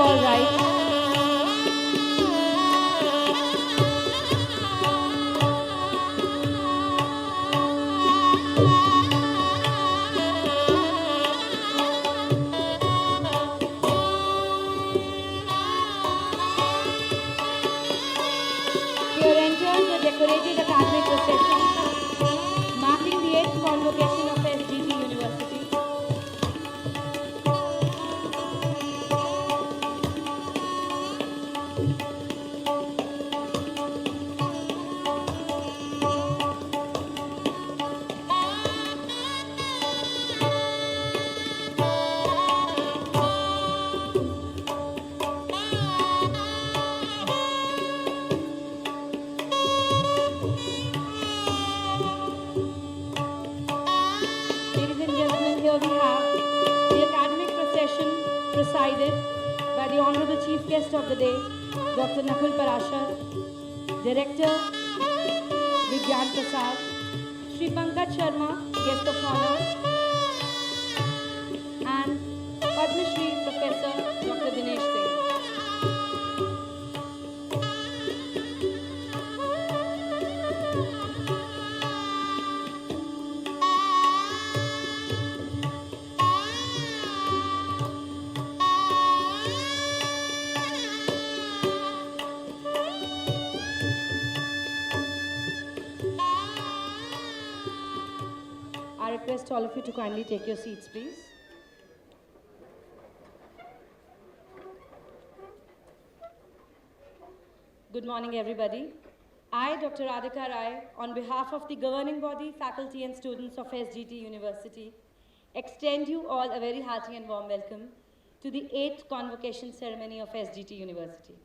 all rise. Here enters the decorated academic procession, marking the 8th convocation of SGT University. Ladies and gentlemen, here we have the academic procession presided by the Honorable Chief Guest of the day, Dr. 𝗦𝗚𝗧 Director, 𝗦𝗚𝗧 𝗨𝗶𝘃𝗃𝗏𝘀𝗆, Guest of Honor, and 𝗵𝗚𝗧 Professor Dr. Dinesh Singh. I request all of you to kindly take your seats, please. Good morning, everybody. I, Dr. Radhika Rai, on behalf of the governing body, faculty and students of SGT University, extend you all a very hearty and warm welcome to the 8th convocation ceremony of SGT University.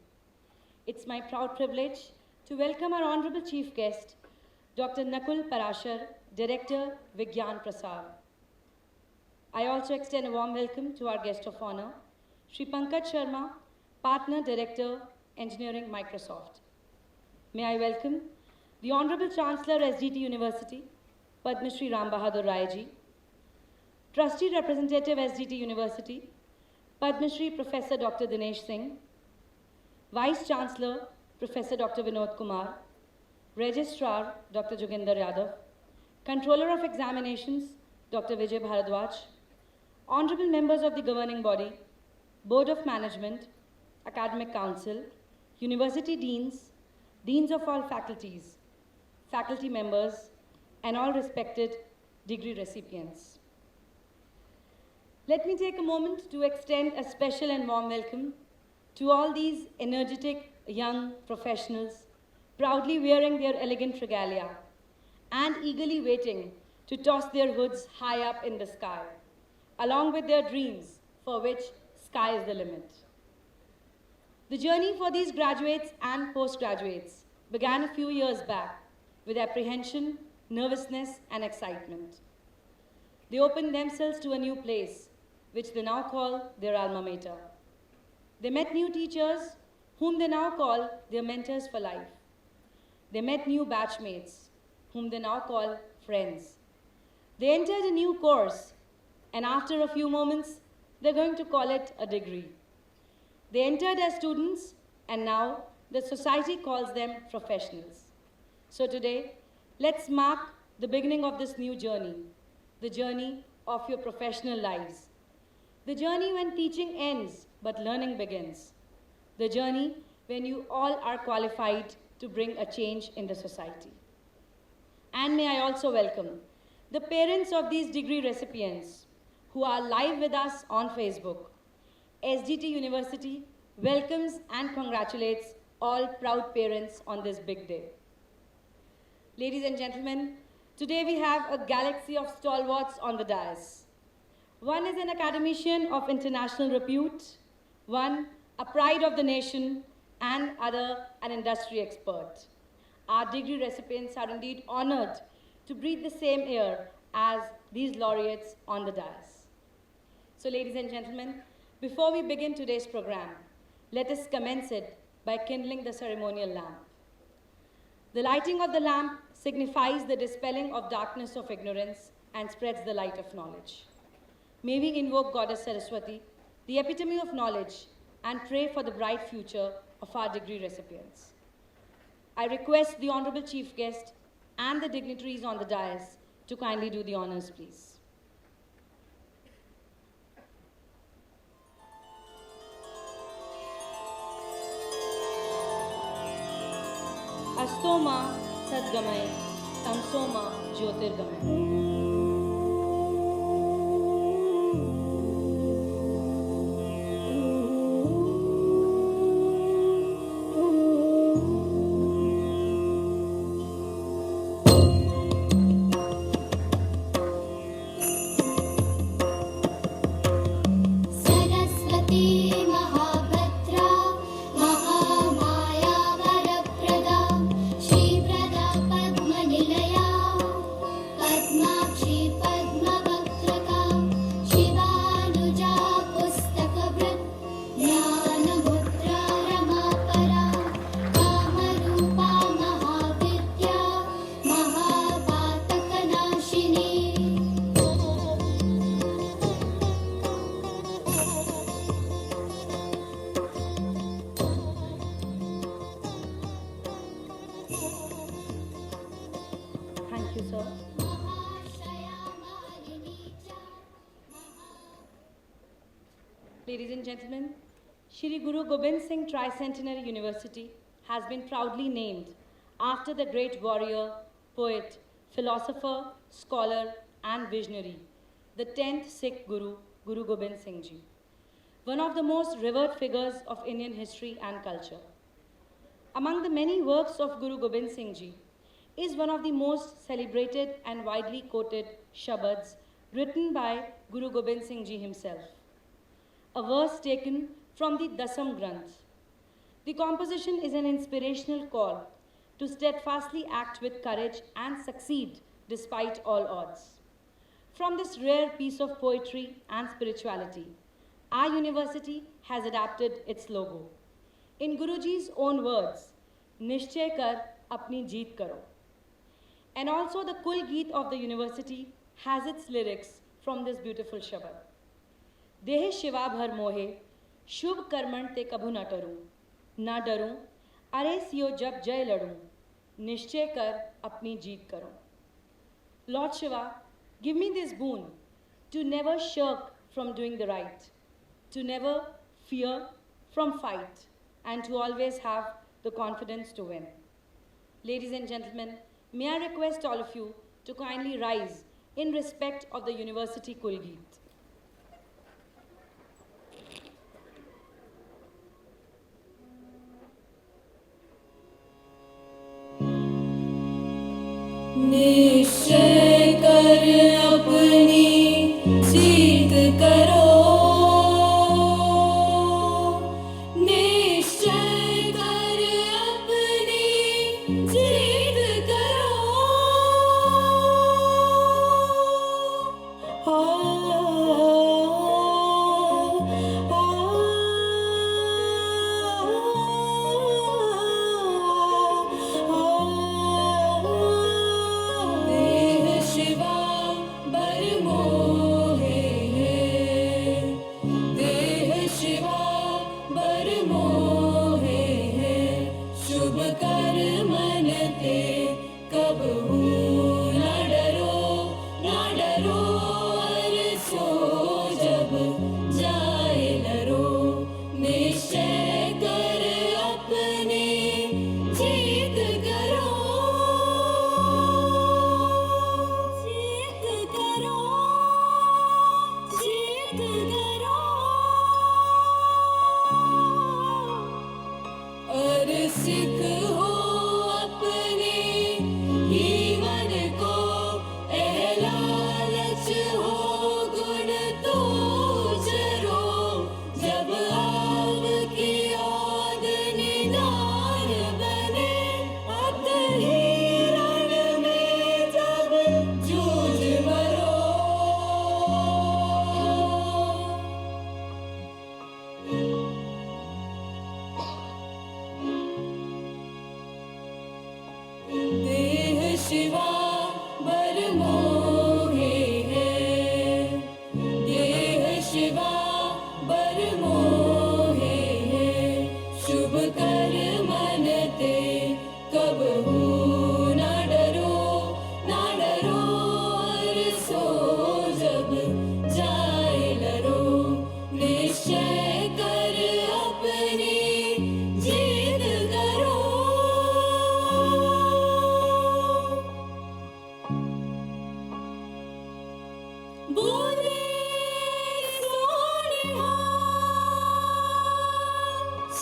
It's my proud privilege to welcome our honorable chief guest, Dr. 𝗦𝗚𝗧 Director, 𝗦𝗚𝗧. I also extend a warm welcome to our guest of honor, 𝗧 Partner Director, Engineering, Microsoft. May I welcome the Honorable Chancellor, SGT University, 𝗬𝗏𝗧 𝗨𝗶𝘃𝗃𝗏𝗁𝗀, Trustee Representative, SGT University, 𝗬𝗏𝗧 Professor Dr. Dinesh Singh, Vice Chancellor, Professor Dr. 𝗏𝗏𝗧 𝗀, Registrar, Dr. Joginder Yadav, Controller of Examinations, Dr. 𝗦𝗚𝗧 𝗨𝗚𝗧, Honorable Members of the Governing Body, Board of Management, Academic Council, University Deans, Deans of all faculties, faculty members, and all respected degree recipients. Let me take a moment to extend a special and warm welcome to all these energetic young professionals proudly wearing their elegant regalia and eagerly waiting to toss their hoods high up in the sky, along with their dreams for which sky is the limit. The journey for these graduates and postgraduates began a few years back with apprehension, nervousness, and excitement. They opened themselves to a new place, which they now call their alma mater. They met new teachers, whom they now call their mentors for life. They met new batchmates, whom they now call friends. They entered a new course, and after a few moments, they're going to call it a degree. They entered as students, and now the society calls them professionals. So today, let's mark the beginning of this new journey, the journey of your professional lives. The journey when teaching ends, but learning begins. The journey when you all are qualified to bring a change in the society. And may I also welcome the parents of these degree recipients who are live with us on Facebook. SGT University welcomes and congratulates all proud parents on this big day. Ladies and gentlemen, today we have a galaxy of stalwarts on the dais. One is an academician of international repute, one a pride of the nation, and other an industry expert. Our degree recipients are indeed honored to breathe the same air as these laureates on the dais. So ladies and gentlemen, before we begin today's program, let us commence it by kindling the ceremonial lamp. The lighting of the lamp signifies the dispelling of darkness of ignorance and spreads the light of knowledge. May we invoke Goddess Saraswati, the epitome of knowledge, and pray for the bright future of our degree recipients. I request the Honorable Chief Guest and the dignitaries on the dais to kindly do the honors, please. 𝗖𝗚𝗧 𝗨𝗂𝗏𝗀𝗀𝗃𝗀𝗁𝗀 Ladies and gentlemen, Shri Guru Gobind Singh Tricentenary University has been proudly named after the great warrior, poet, philosopher, scholar, and visionary, the 10th Sikh Guru, Guru Gobind Singh Ji, one of the most revered figures of Indian history and culture. Among the many works of Guru Gobind Singh Ji is one of the most celebrated and widely quoted shabads written by Guru Gobind Singh Ji himself, a verse taken from the Dasam Granth. The composition is an inspirational call to steadfastly act with courage and succeed despite all odds. From this rare piece of poetry and spirituality, our university has adapted its logo. In Guruji's own words, "Nishchay kar, apni jeet karo." And also the 𝗀𝗃𝗃𝗀𝗁𝗀 of the university has its lyrics from this beautiful shabad. 𝗨𝗏𝗶𝗃𝗃𝗏𝗁𝗀, शुभ कर्मण ते कभू न डरूं, न डरूं, अरे सियो जब जय लड़ूं, निश्चय कर अपनी जीत करो. Lord Shiva, give me this boon to never shirk from doing the right, to never fear from fight, and to always have the confidence to win. Ladies and gentlemen, may I request all of you to kindly rise in respect of the University 𝗀𝗃𝗃𝗏𝗁𝗀. निश्चय कर अपनी जीत करो, निश्चय कर अपनी जीत करो.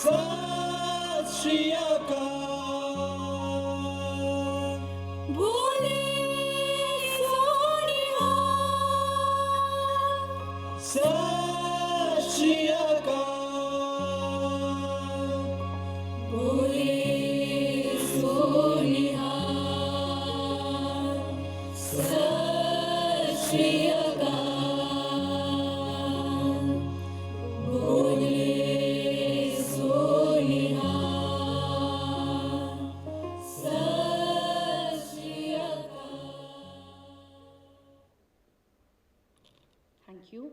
सत श्री अकाल। बोले सोनिहार। सत श्री अकाल। बोले सोनिहार। सत श्री अकाल। बोले सोनिहार। सत श्री अकाल। Thank you.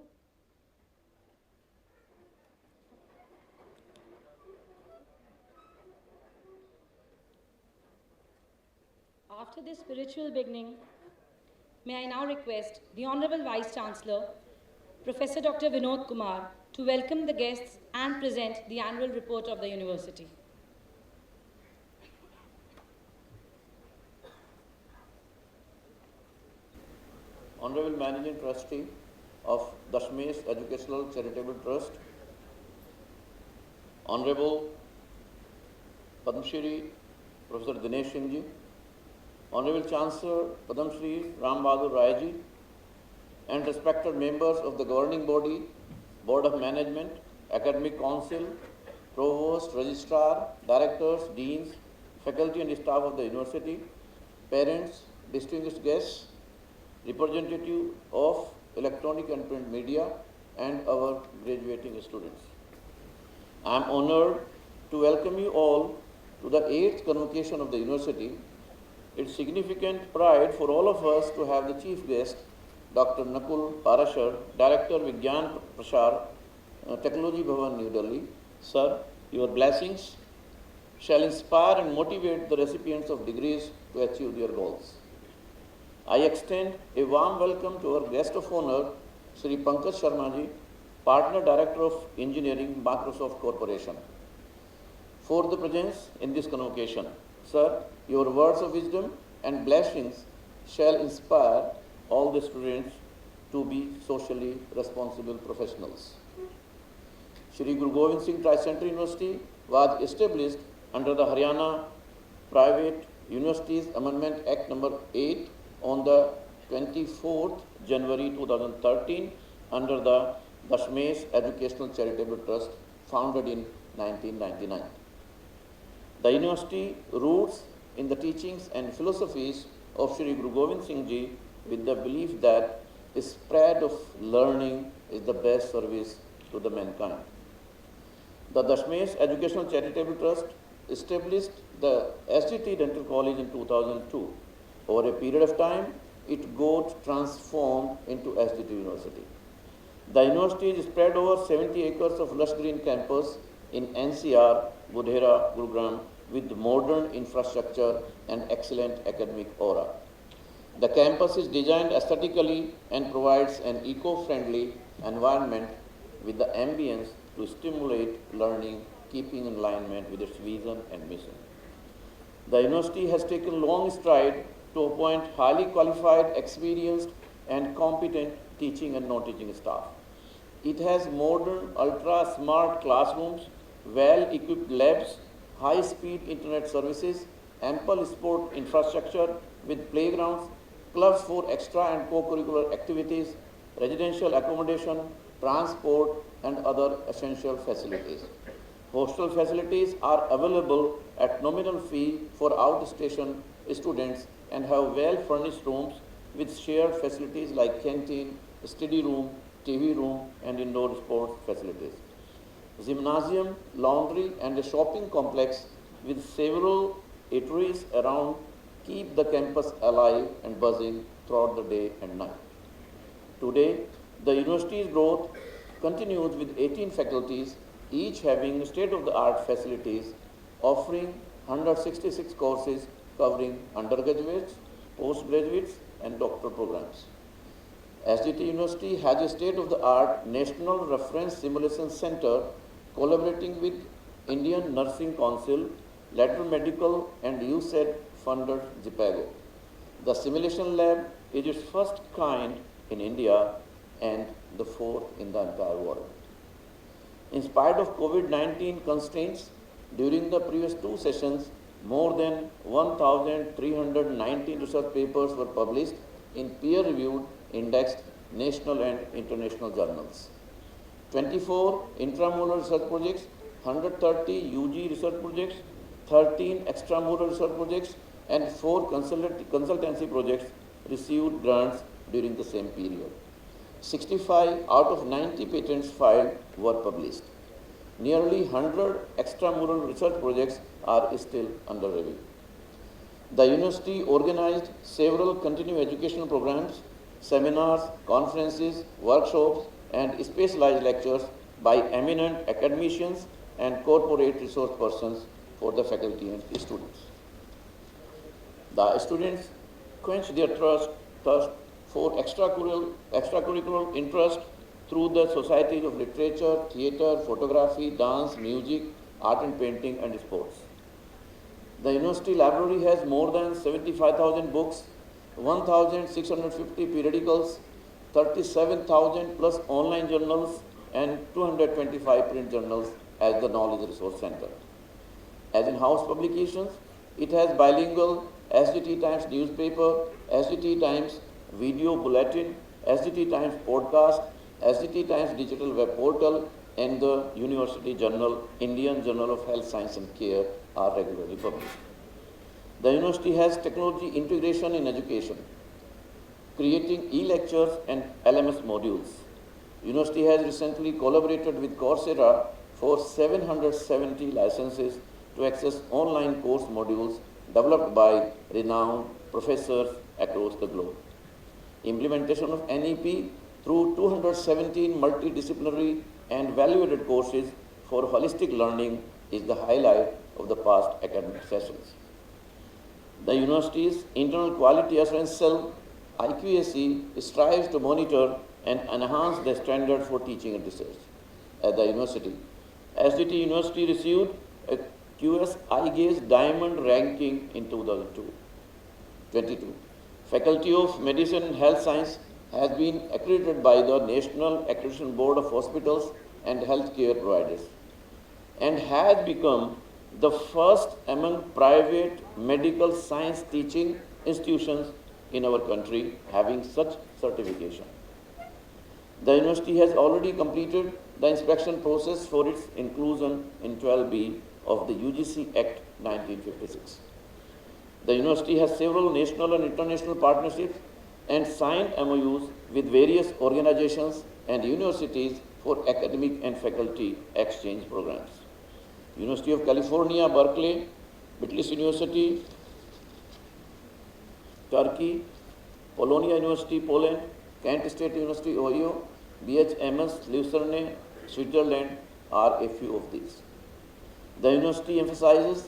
After this spiritual beginning, may I now request the Honorable Vice Chancellor, Professor Dr. 𝗦𝗚𝗧 𝗨𝗏𝗀𝗀, to welcome the guests and present the annual report of the university. Honorable Managing Trustee of 𝗏𝗏𝗧 Educational Charitable Trust, Honorable Padma Shri Professor Dinesh Singh ji, Honorable Chancellor Padma Shri 𝗏𝗏𝗀𝗀 𝗏 ji, and respected members of the governing body, Board of Management, Academic Council, Provost, Registrar, Directors, Deans, Faculty and staff of the university, parents, distinguished guests, representative of electronic and print media, and our graduating students. I am honored to welcome you all to the 8th Convocation of the university. It's significant pride for all of us to have the chief guest, Dr. 𝗦𝗚𝗧 𝗨𝗏𝗀𝗃𝗃𝗏𝗁, Director Vigyan Prasar, Technology Bhavan, New Delhi. Sir, your blessings shall inspire and motivate the recipients of degrees to achieve their goals. I extend a warm welcome to our guest of honor, Sri Pankaj Sharma ji, Partner Director of Engineering, Microsoft Corporation, for the presence in this convocation. Sir, your words of wisdom and blessings shall inspire all the students to be socially responsible professionals. Shri Guru Gobind Singh Tri-Central University was established under the Haryana Private Universities Amendment Act number 8 on the 24th January 2013 under the 𝗏𝗏𝗧 Educational Charitable Trust, founded in 1999. The university roots in the teachings and philosophies of Shri Guru Gobind Singh ji, with the belief that the spread of learning is the best service to the mankind. The 𝗏𝗏𝗧 Educational Charitable Trust established the SGT Dental College in 2002. Over a period of time, it got transformed into SGT University. The university is spread over 70 acres of lush green campus in NCR, Budhera, Gurugram, with modern infrastructure and excellent academic aura. The campus is designed aesthetically and provides an eco-friendly environment with the ambience to stimulate learning, keeping in alignment with its vision and mission. The university has taken long stride to appoint highly qualified, experienced, and competent teaching and non-teaching staff. It has modern, ultra-smart classrooms, well-equipped labs, high-speed internet services, ample sport infrastructure with playgrounds, clubs for extra and co-curricular activities, residential accommodation, transport, and other essential facilities. Hostel facilities are available at nominal fee for outstation students and have well-furnished rooms with shared facilities like canteen, study room, TV room, and indoor sports facilities. Gymnasium, laundry, and a shopping complex with several eateries around keep the campus alive and buzzing throughout the day and night. Today, the university's growth continues with 18 faculties, each having state-of-the-art facilities, offering 166 courses covering undergraduates, postgraduates, and doctoral programs. SGT University has a state-of-the-art National Reference Simulation Center collaborating with Indian Nursing Council, Lateral Medical, and USAID-funded 𝗏𝗏𝗃𝗏𝗃𝗏𝗏. The simulation lab is its first kind in India and the fourth in the entire world. In spite of COVID-19 constraints, during the previous 2 sessions, more than 1,319 research papers were published in peer-reviewed, indexed national and international journals. 24 intramural research projects, 130 UG research projects, 13 extramural research projects, and 4 consultancy projects received grants during the same period. 65 out of 90 patents filed were published. Nearly 100 extramural research projects are still under review. The university organized several continuing educational programs, seminars, conferences, workshops, and specialized lectures by eminent academicians and corporate resource persons for the faculty and students. The students quenched their thirst for extracurricular interest through the societies of literature, theatre, photography, dance, music, art and painting, and sports. The university library has more than 75,000 books, 1,650 periodicals, 37,000 plus online journals, and 225 print journals as the Knowledge Resource Center. As in-house publications, it has bilingual SGT Times newspaper, SGT Times video bulletin, SGT Times podcast, SGT Times digital web portal, and the University Journal, Indian Journal of Health, Science and Care are regularly published. The university has technology integration in education, creating e-lectures and LMS modules. University has recently collaborated with Coursera for 770 licenses to access online course modules developed by renowned professors across the globe. Implementation of NEP through 217 multidisciplinary and value-added courses for holistic learning is the highlight of the past academic sessions. The university's internal quality assurance cell, 𝗖𝗍 strives to monitor and enhance the standard for teaching and research. At the university, SGT University received a 𝗬𝗏 Diamond ranking in 2022. Faculty of Medicine and Health Science has been accredited by the National Accreditation Board of Hospitals and Healthcare Providers and has become the first among private medical science teaching institutions in our country having such certification. The university has already completed the inspection process for its inclusion in 12B of the UGC Act 1956. The university has several national and international partnerships and signed MOUs with various organizations and universities for academic and faculty exchange programs. University of California, Berkeley, 𝗏𝗏 University, Turkey, Polonia University, Poland, Kent State University, Ohio, BHMS, Lucerne, Switzerland are a few of these. The university emphasizes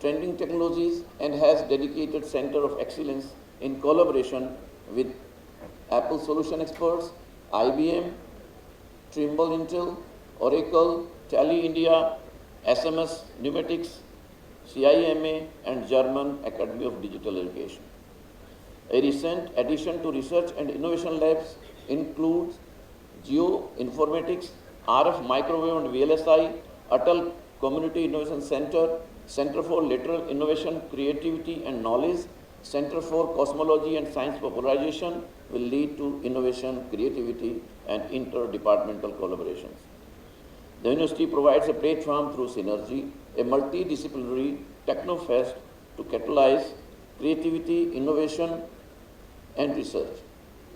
trending technologies and has dedicated Center of Excellence in collaboration with Apple solution experts, IBM, Trimble Intel, Oracle, Tally India, SMS Pneumatics, CIMA, and German Academy of Digital Education. A recent addition to research and innovation labs includes Geoinformatics, RF Microwave and VLSI, Atal Community Innovation Center, Center for Lateral Innovation, Creativity and Knowledge, Center for Cosmology and Science Popularization will lead to innovation, creativity, and interdepartmental collaborations. The university provides a platform through Synergy, a multidisciplinary techno-fest to catalyze creativity, innovation, and research.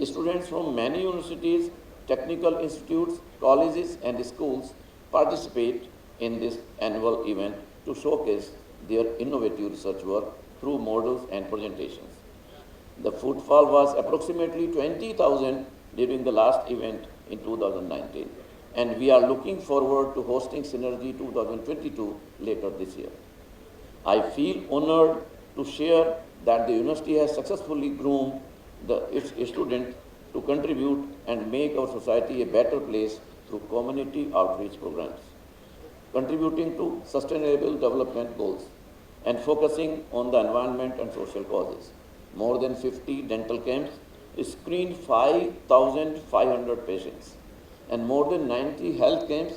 Students from many universities, technical institutes, colleges, and schools participate in this annual event to showcase their innovative research work through models and presentations. The footfall was approximately 20,000 during the last event in 2019, and we are looking forward to hosting Synergy 2022 later this year. I feel honored to share that the university has successfully groomed its students to contribute and make our society a better place through community outreach programs, contributing to sustainable development goals, and focusing on the environment and social causes. More than 50 dental camps screened 5,500 patients, and more than 90 health camps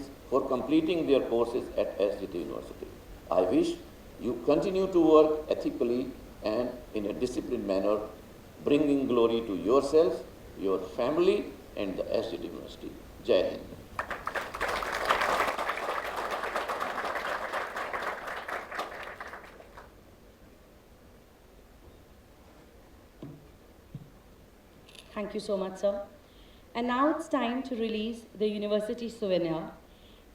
students for completing their courses at SGT University. I wish you continue to work ethically and in a disciplined manner, bringing glory to yourself, your family, and the SGT University. Jai Hind. Thank you so much, sir. And now it's time to release the university souvenir.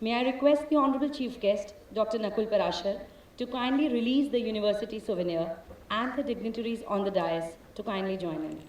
May I request the Honorable Chief Guest, Dr. 𝗦𝗚𝗧 to kindly release the university souvenir and the dignitaries on the dais to kindly join in.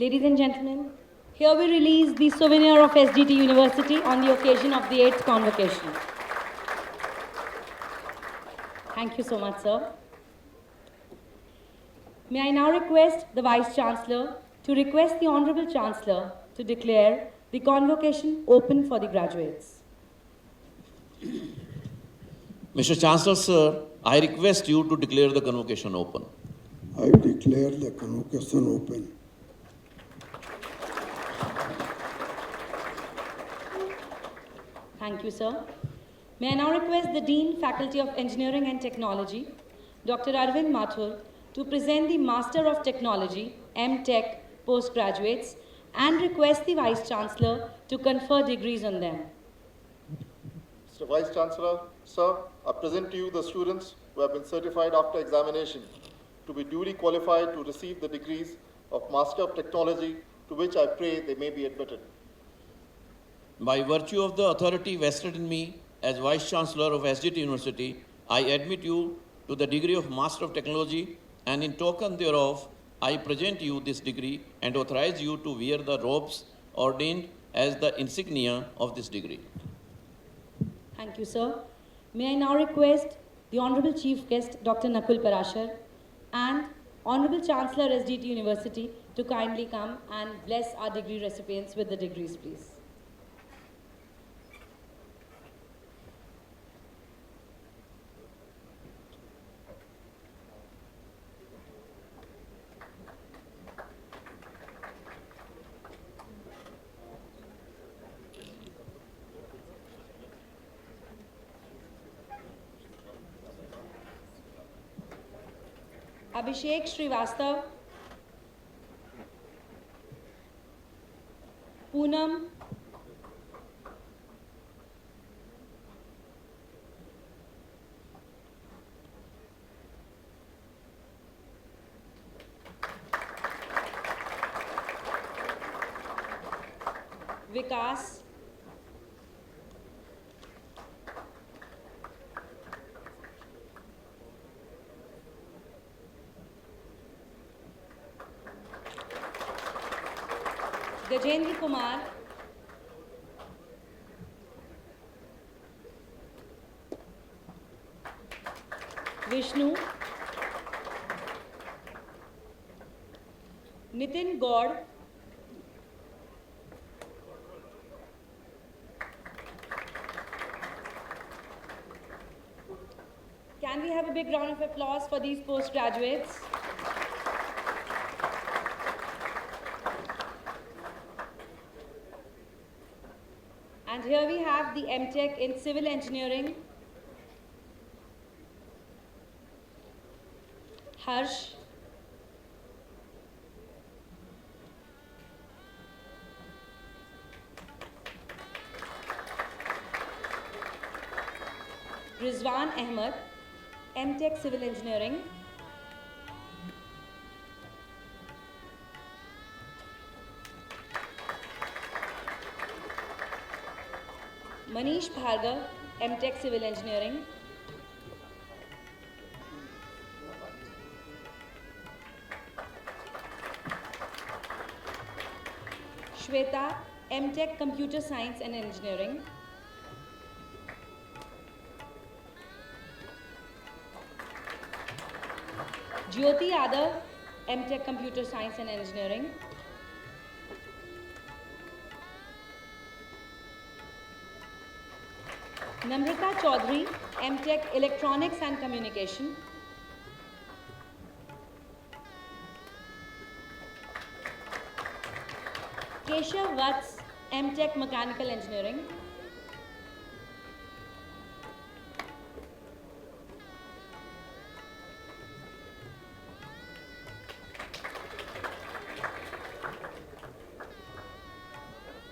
Ladies and gentlemen, here we release the souvenir of SGT University on the occasion of the 8th Convocation. Thank you so much, sir. May I now request the Vice-Chancellor to request the Honorable Chancellor to declare the Convocation open for the graduates. Mr. Chancellor, sir, I request you to declare the Convocation open. I declare the Convocation open. Thank you, sir. May I now request the Dean, Faculty of Engineering and Technology, Dr. Arvind Mathur, to present the Master of Technology, M.Tech, postgraduates, and request the Vice-Chancellor to confer degrees on them. Mr. Vice Chancellor, sir, I present to you the students who have been certified after examination to be duly qualified to receive the degrees of Master of Technology, to which I pray they may be admitted. By virtue of the authority vested in me as Vice-Chancellor of SGT University, I admit you to the degree of Master of Technology, and in token thereof, I present you this degree and authorize you to wear the robes ordained as the insignia of this degree. Thank you, sir. May I now request the Honorable Chief Guest, Dr. 𝗦𝗚𝗧 and Honorable Chancellor SGT University to kindly come and bless our degree recipients with the degrees, please. 𝗖𝗶𝘃𝗃𝗏𝗂 𝗂𝗚𝗏 Vikas Gajendra Kumar Vishnu Nitin Gaur Can we have a big round of applause for these postgraduates? And here we have the MTech in Civil Engineering, Harsh. Rizwan Ahmed, MTech Civil Engineering. Manish Bhargav, MTech Civil Engineering. Shweta, MTech Computer Science and Engineering. Jyoti Yadav, MTech Computer Science and Engineering. Namrata Chaudhary, MTech Electronics and Communication. 𝗬𝗏𝗏, MTech Mechanical Engineering.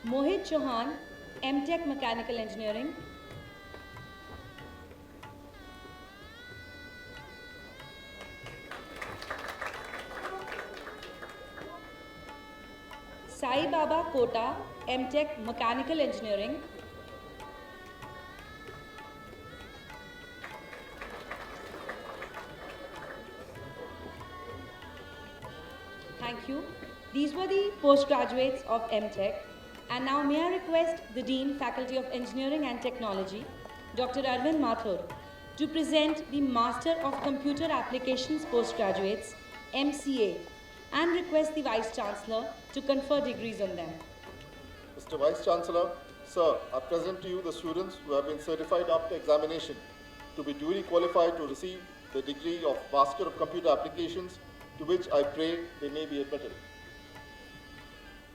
Mohit Chauhan, MTech Mechanical Engineering. 𝗖𝗶𝗶 𝗨𝗏𝗀𝗃𝗲𝗏𝗀, MTech Mechanical Engineering. Thank you. These were the postgraduates of MTech. And now may I request the Dean, Faculty of Engineering and Technology, Dr. Arvind Mathur, to present the Master of Computer Applications postgraduates, MCA, and request the Vice Chancellor to confer degrees on them. Mr. Vice Chancellor, Sir, I present to you the students who have been certified after examination to be duly qualified to receive the degree of Master of Computer Applications, to which I pray they may be admitted.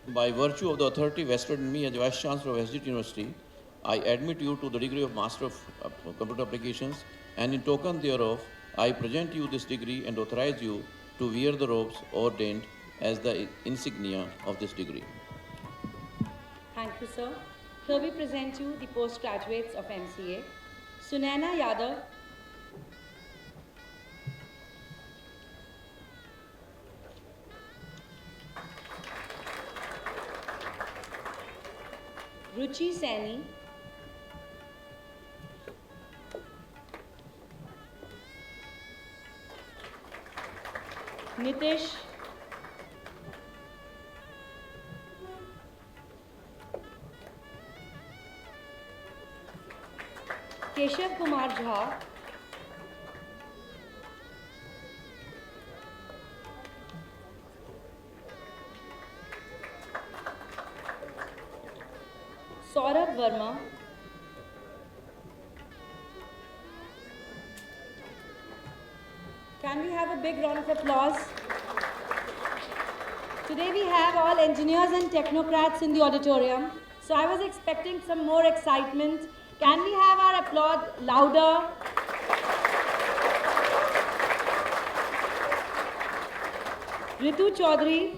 By virtue of the authority vested in me as the Vice Chancellor of SGT University, I admit you to the degree of Master of Computer Applications, and in token thereof, I present you this degree and authorize you to wear the robes ordained as the insignia of this degree. Thank you, sir. Here we present you the postgraduates of MCA. Sunaina Yadav, Ruchi Saini, Nitish, 𝗚𝗏𝗃𝗀𝗏𝗀𝗀, Saurabh Verma, can we have a big round of applause? Today we have all engineers and technocrats in the auditorium, so I was expecting some more excitement. Can we have our applause louder? Ritu Chaudhary,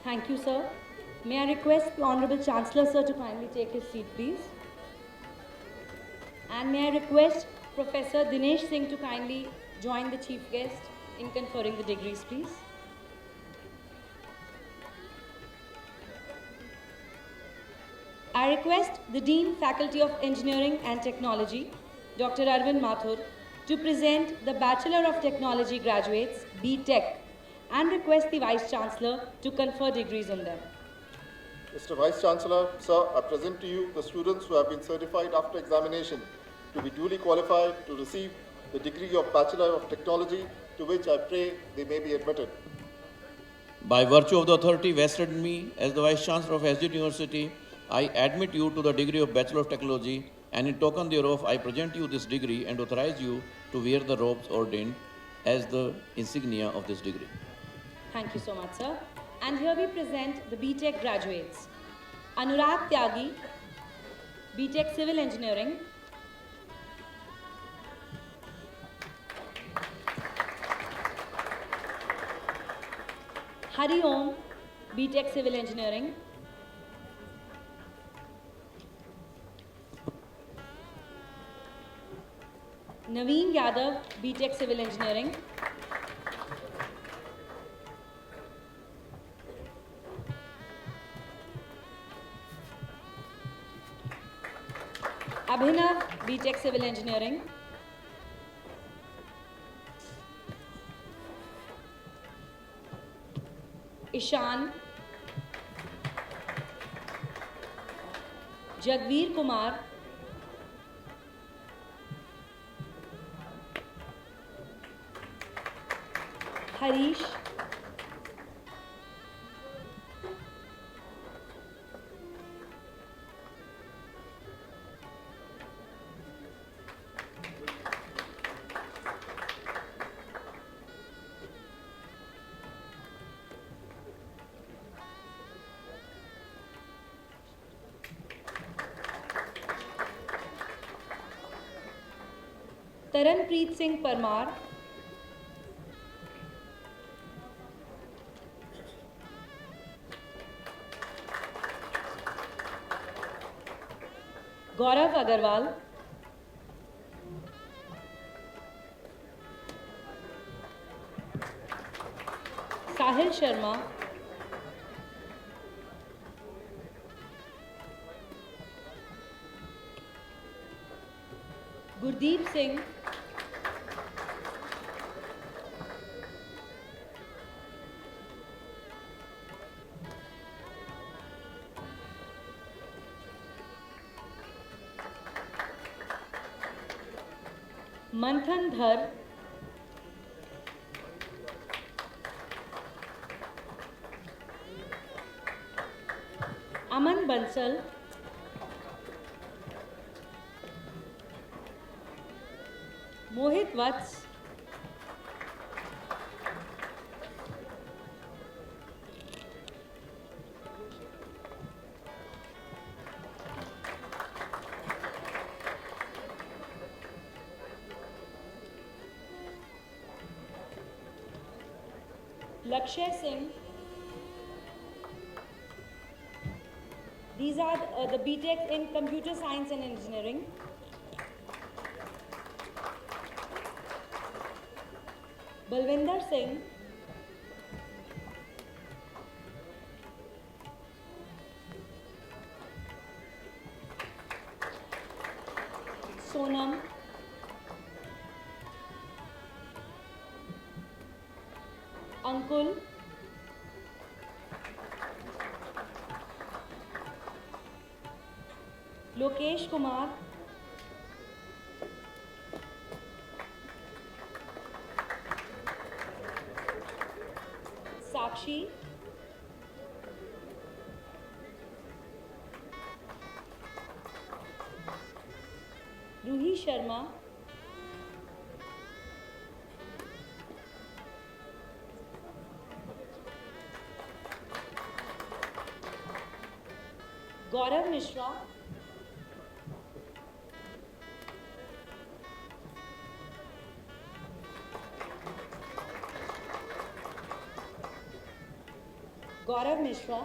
thank you, sir. May I request the Honorable Chancellor, sir, to kindly take his seat, please. And may I request Professor Dinesh Singh to kindly join the Chief Guest in conferring the degrees, please. I request the Dean, Faculty of Engineering and Technology, Dr. Arvind Mathur, to present the Bachelor of Technology graduates, B.Tech, and request the Vice Chancellor to confer degrees on them. Mr. Vice Chancellor, Sir, I present to you the students who have been certified after examination to be duly qualified to receive the degree of Bachelor of Technology, to which I pray they may be admitted. By virtue of the authority vested in me as the Vice Chancellor of SGT University, I admit you to the degree of Bachelor of Technology, and in token thereof I present you this degree and authorize you to wear the robes ordained as the insignia of this degree. Thank you so much, sir. And here we present the BTech graduates. Anurag Tyagi, BTech Civil Engineering. Hari Om, BTech Civil Engineering. Naveen Yadav, BTech Civil Engineering. Abhinav, BTech Civil Engineering. Ishan. Jagveer Kumar. Harish. Taranpreet Singh Parmar. Gaurav Agarwal. Sahil Sharma. Gurdeep Singh. Manthan Dhar. Aman Bansal. Mohit Vats. Lakshay Singh. These are the BTech in Computer Science and Engineering. Balwinder Singh. Sonam. Ankul. Lokesh Kumar. Sakshi. Ruhi Sharma. Gaurav Mishra. Gaurav Mishra.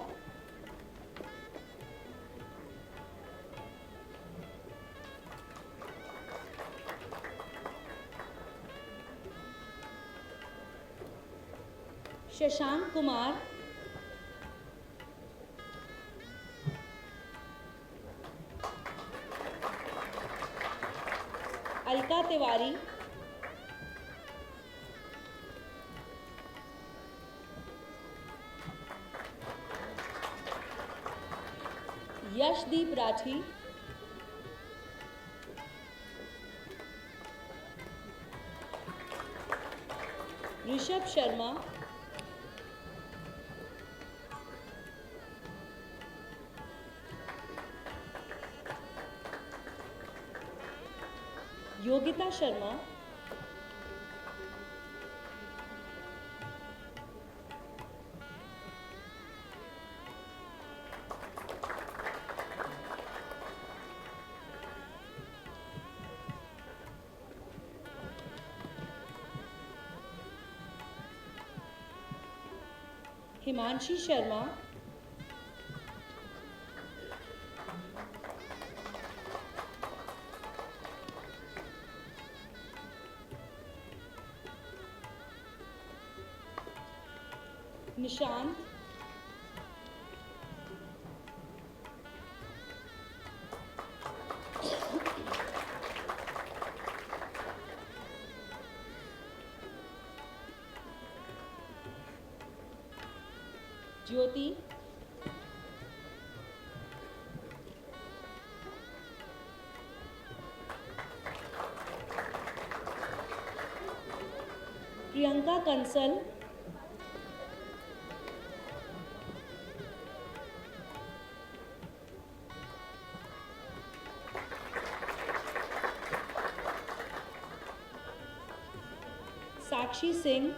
Shashank Kumar. Alka Tiwari. Yashdeep Rathi. Rishabh Sharma. Yogita Sharma, Himanshi Sharma, Nishant, Jyoti, Priyanka Kansal, Sakshi Singh,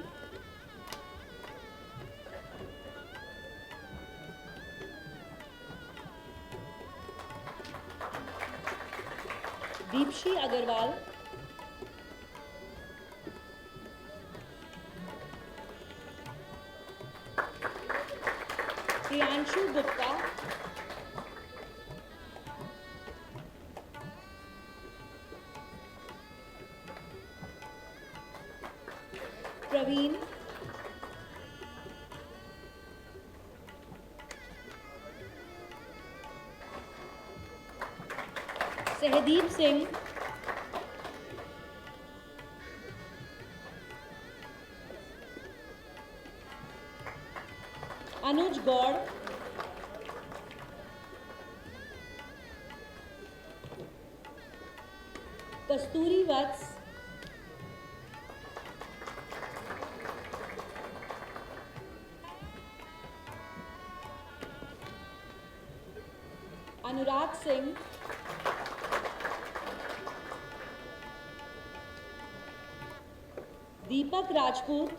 Deepshi Agarwal, Priyanshu Gupta, Praveen, सहदीप Singh, Anuj Gaur, Kasturi Vatsa, Anurag Singh, Deepak Rajput,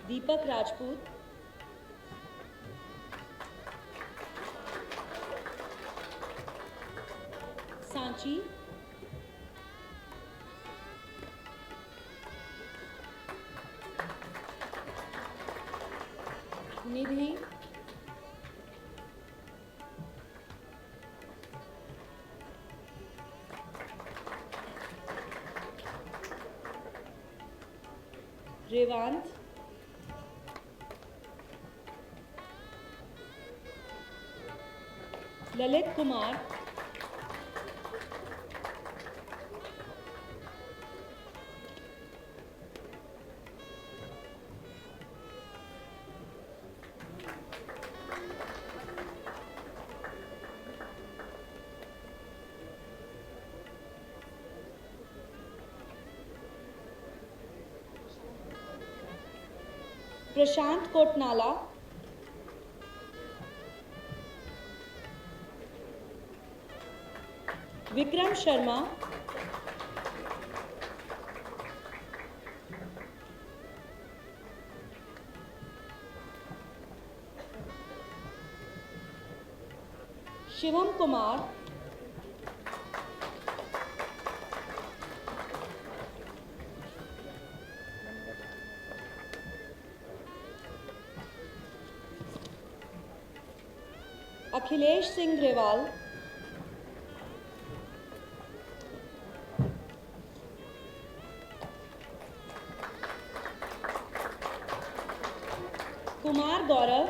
Deepak Rajput, Sanchi, Nidhi, रेवांत, Lalit Kumar, Prashant Kotnala, Vikram Sharma, Shivam Kumar, Akhilesh Singh Grewal, Kumar Gaurav,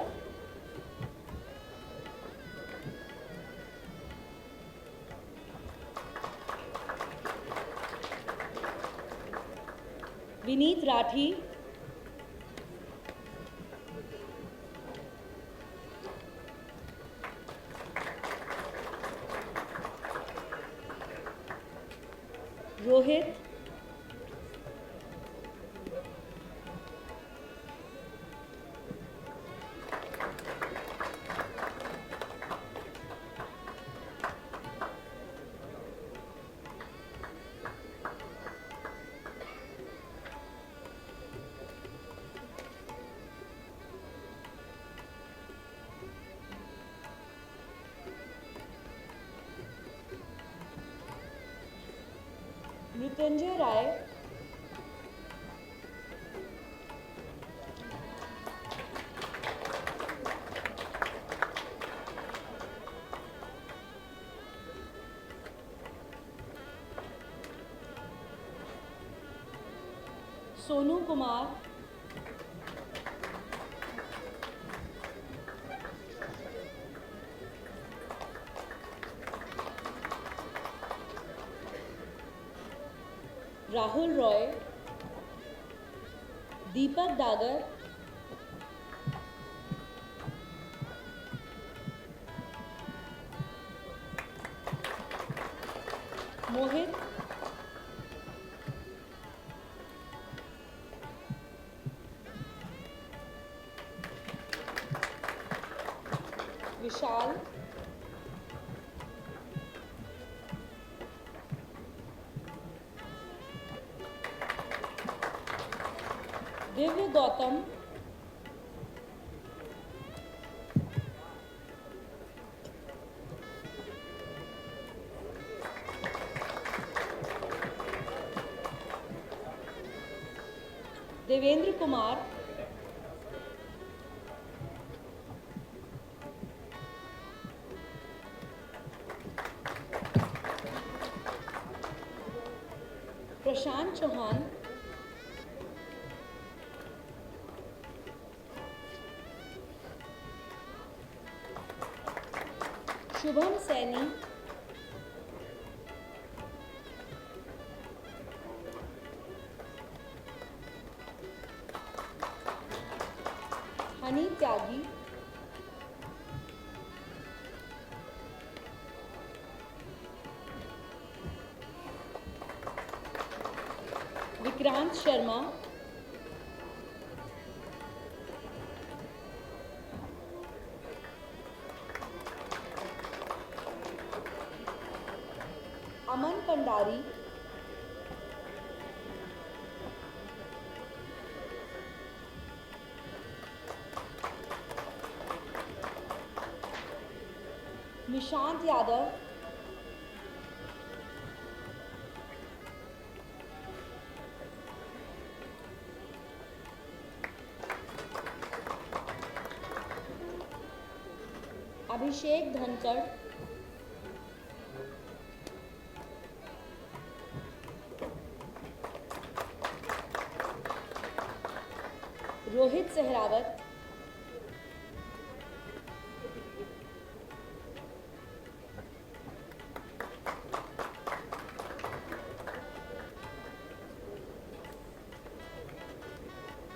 Vineet Rathi, Rohit, Mrityunjay Rai, Sonu Kumar, Rahul Roy, Deepak Dagar, Mohit, Vishal, Divya Gautam, Devendra Kumar, Prashant Chauhan, Shubham Saini, Honey Tyagi, Vikrant Sharma, Aman Pandari, Nishant Yadav, Abhishek Dhankhar, Rohit Sehrawat,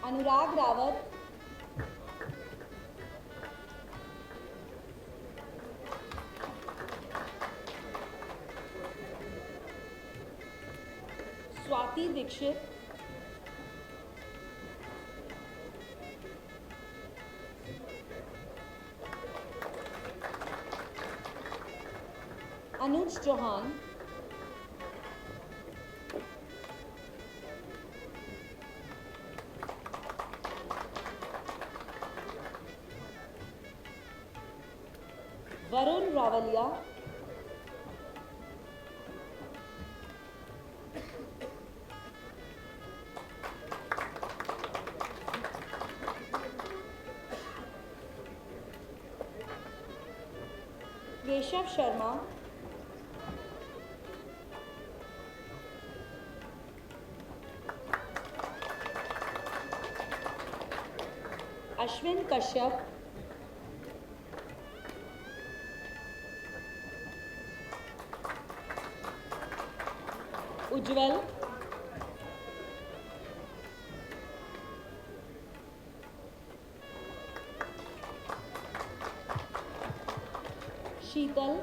Anurag Rawat, Swati Dixit, Anuj Chauhan, Varun Rawalia, Keshav Sharma, Ashwin Kashyap, Ujjwal, Sheetal,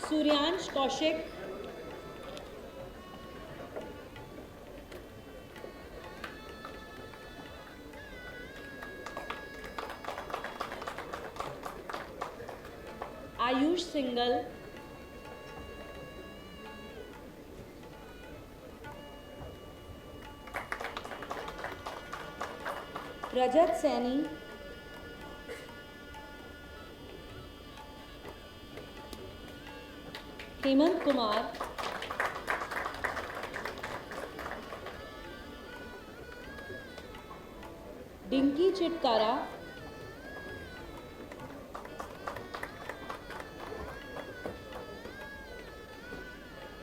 Suryansh Kaushik, Ayush Singhal, Rajat Saini, Hemant Kumar, Dinky Chitkara,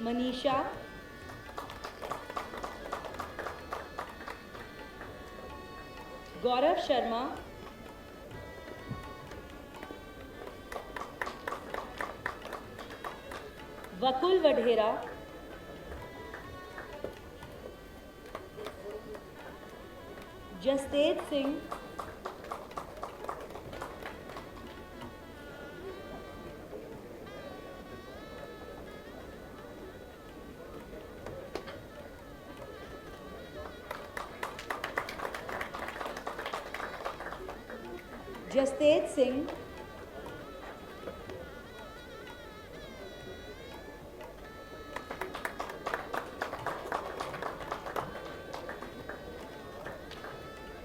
Manisha, Gaurav Sharma, Vakul Vadhera, Jastej Singh, Jastej Singh,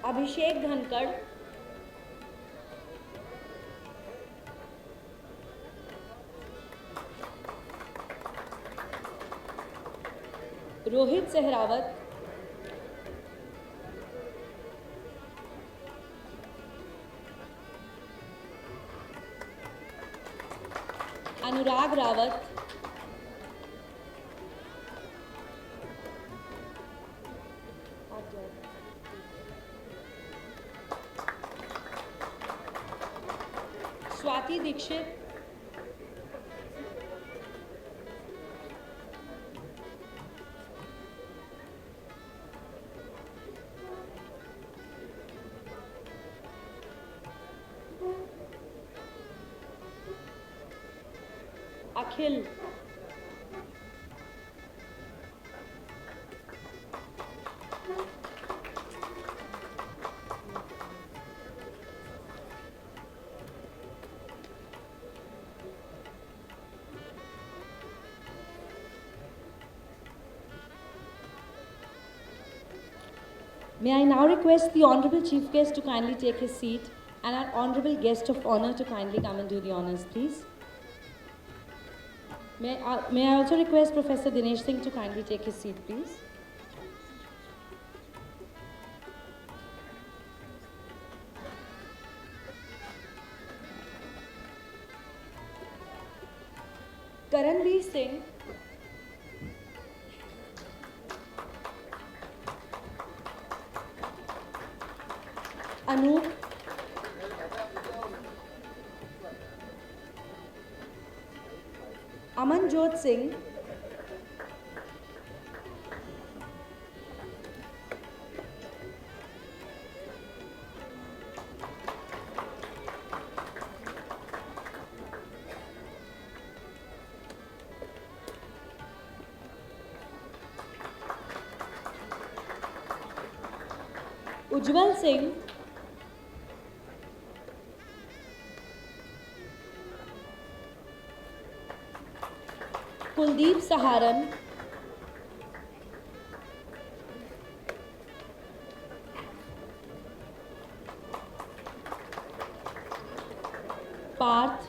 Abhishek Dhankhar, Rohit Sehrawat, Anurag Rawat, Swati Dixit, Akhil, May I now request the Honorable Chief Guest to kindly take his seat and our Honorable Guest of Honor to kindly come and do the honors, please. May I also request Professor Dinesh Singh to kindly take his seat, please. Karanveer Singh, Anoop, Amanjot Singh, Ujjwal Singh, Kuldeep Saharan, Parth,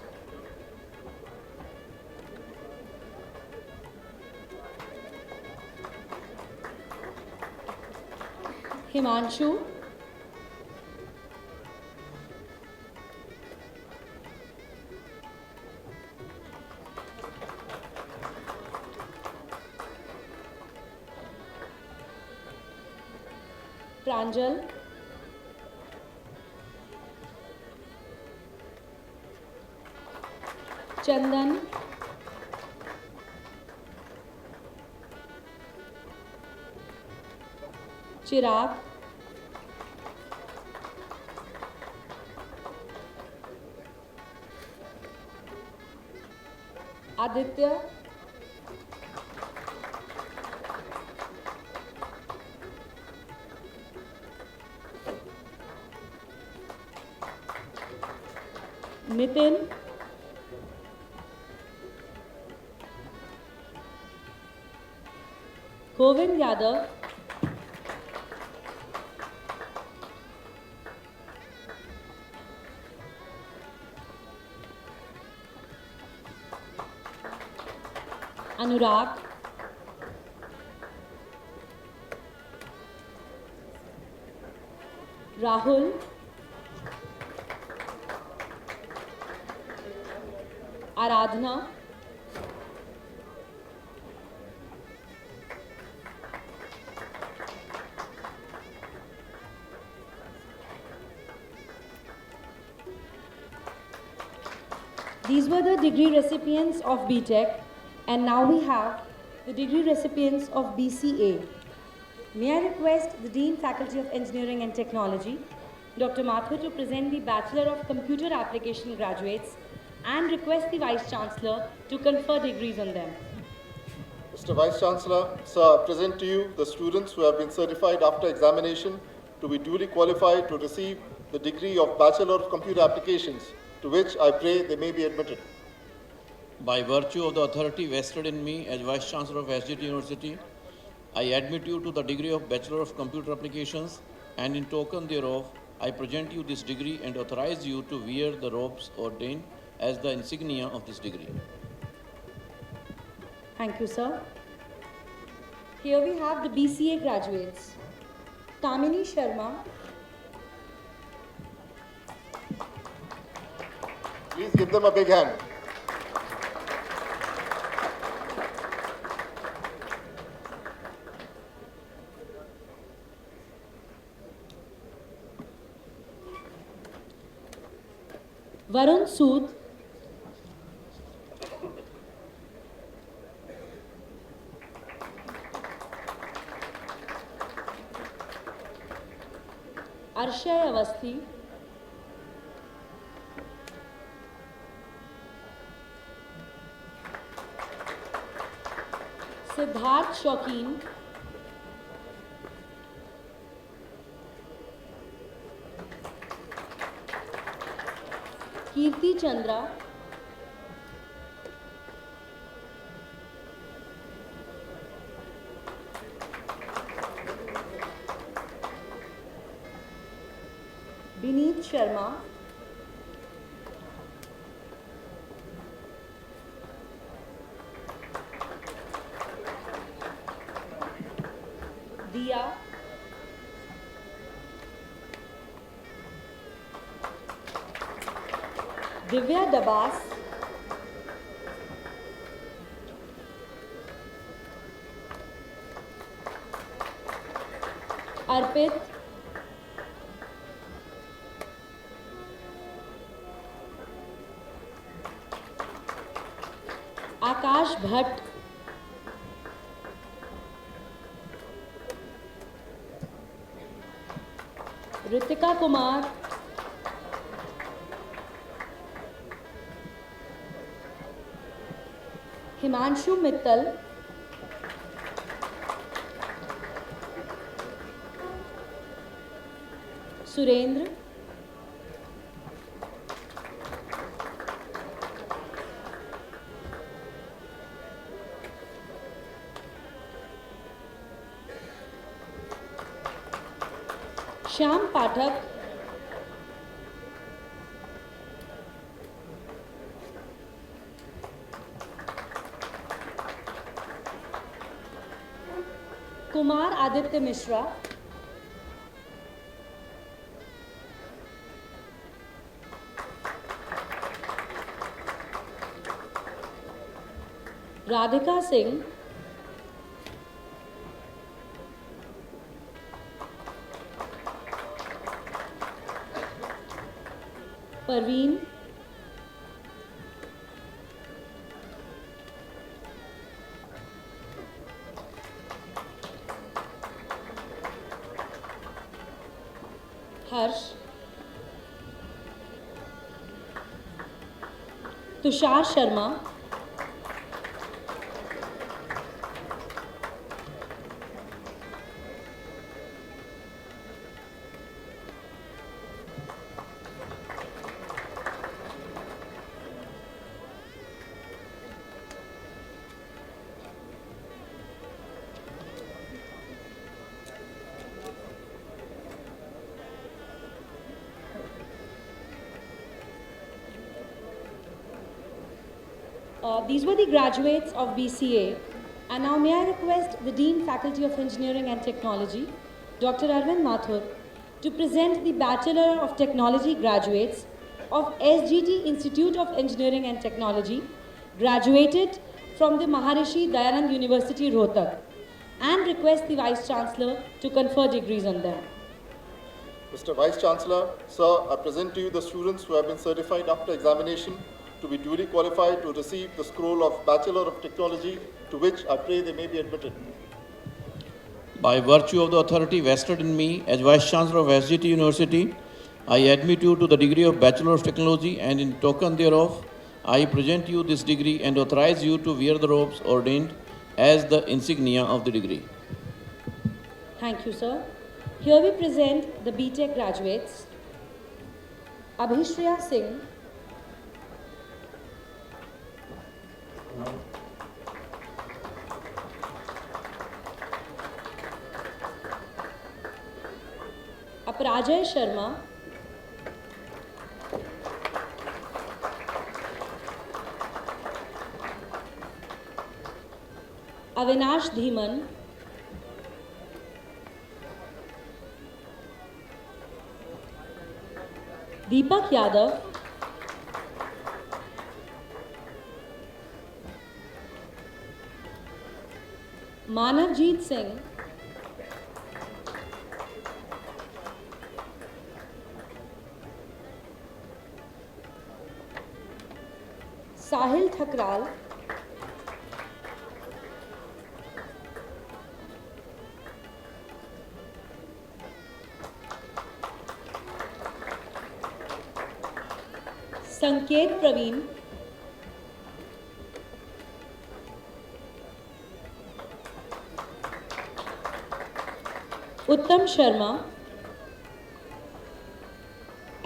Himanshu, Pranjal, Chandan, Chirag, Aditya, Nitin, Govind Yadav, Anurag, Rahul, Aradhana, these were the degree recipients of BTech, and now we have the degree recipients of BCA. May I request the Dean Faculty of Engineering and Technology, Dr. 𝗦𝗚𝗧, to present the Bachelor of Computer Application graduates and request the Vice Chancellor to confer degrees on them. Mr. Vice Chancellor, sir, I present to you the students who have been certified after examination to be duly qualified to receive the degree of Bachelor of Computer Applications, to which I pray they may be admitted. By virtue of the authority vested in me as Vice Chancellor of SGT University, I admit you to the degree of Bachelor of Computer Applications, and in token thereof, I present you this degree and authorize you to wear the robes ordained as the insignia of this degree. Thank you, sir. Here we have the BCA graduates. Kamini Sharma, Please give them a big hand. Varun Sood, Arshay Avasthi, Siddharth Shaukin, Kirti Chandra, Bineet Sharma, Dia, Divya Dabas, Arpit, Akash Bhatt, Ritika Kumar, Himanshu Mittal, Surendra, Shyam Pathak, Kumar Aditya Mishra, Radhika Singh, Parveen, Harsh, Tushar Sharma, These were the graduates of BCA. And now may I request the Dean, Faculty of Engineering and Technology, Dr. Arvind Mathur, to present the Bachelor of Technology graduates of SGT Institute of Engineering and Technology, graduated from the Maharishi Dayanand University, Rohtak, and request the Vice Chancellor to confer degrees on them. Mr. Vice Chancellor, sir, I present to you the students who have been certified after examination to be duly qualified to receive the scroll of Bachelor of Technology, to which I pray they may be admitted. By virtue of the authority vested in me as Vice Chancellor of SGT University, I admit you to the degree of Bachelor of Technology, and in token thereof, I present you this degree and authorize you to wear the robes ordained as the insignia of the degree. Thank you, sir. Here we present the BTech graduates, 𝗲𝗏 Singh, 𝗶𝘃𝗃𝗏𝘀𝗀 Sharma, Avinash Dhiman, Deepak Yadav, Manavjeet Singh, Sahil Thakral, Sanket Praveen, Uttam Sharma,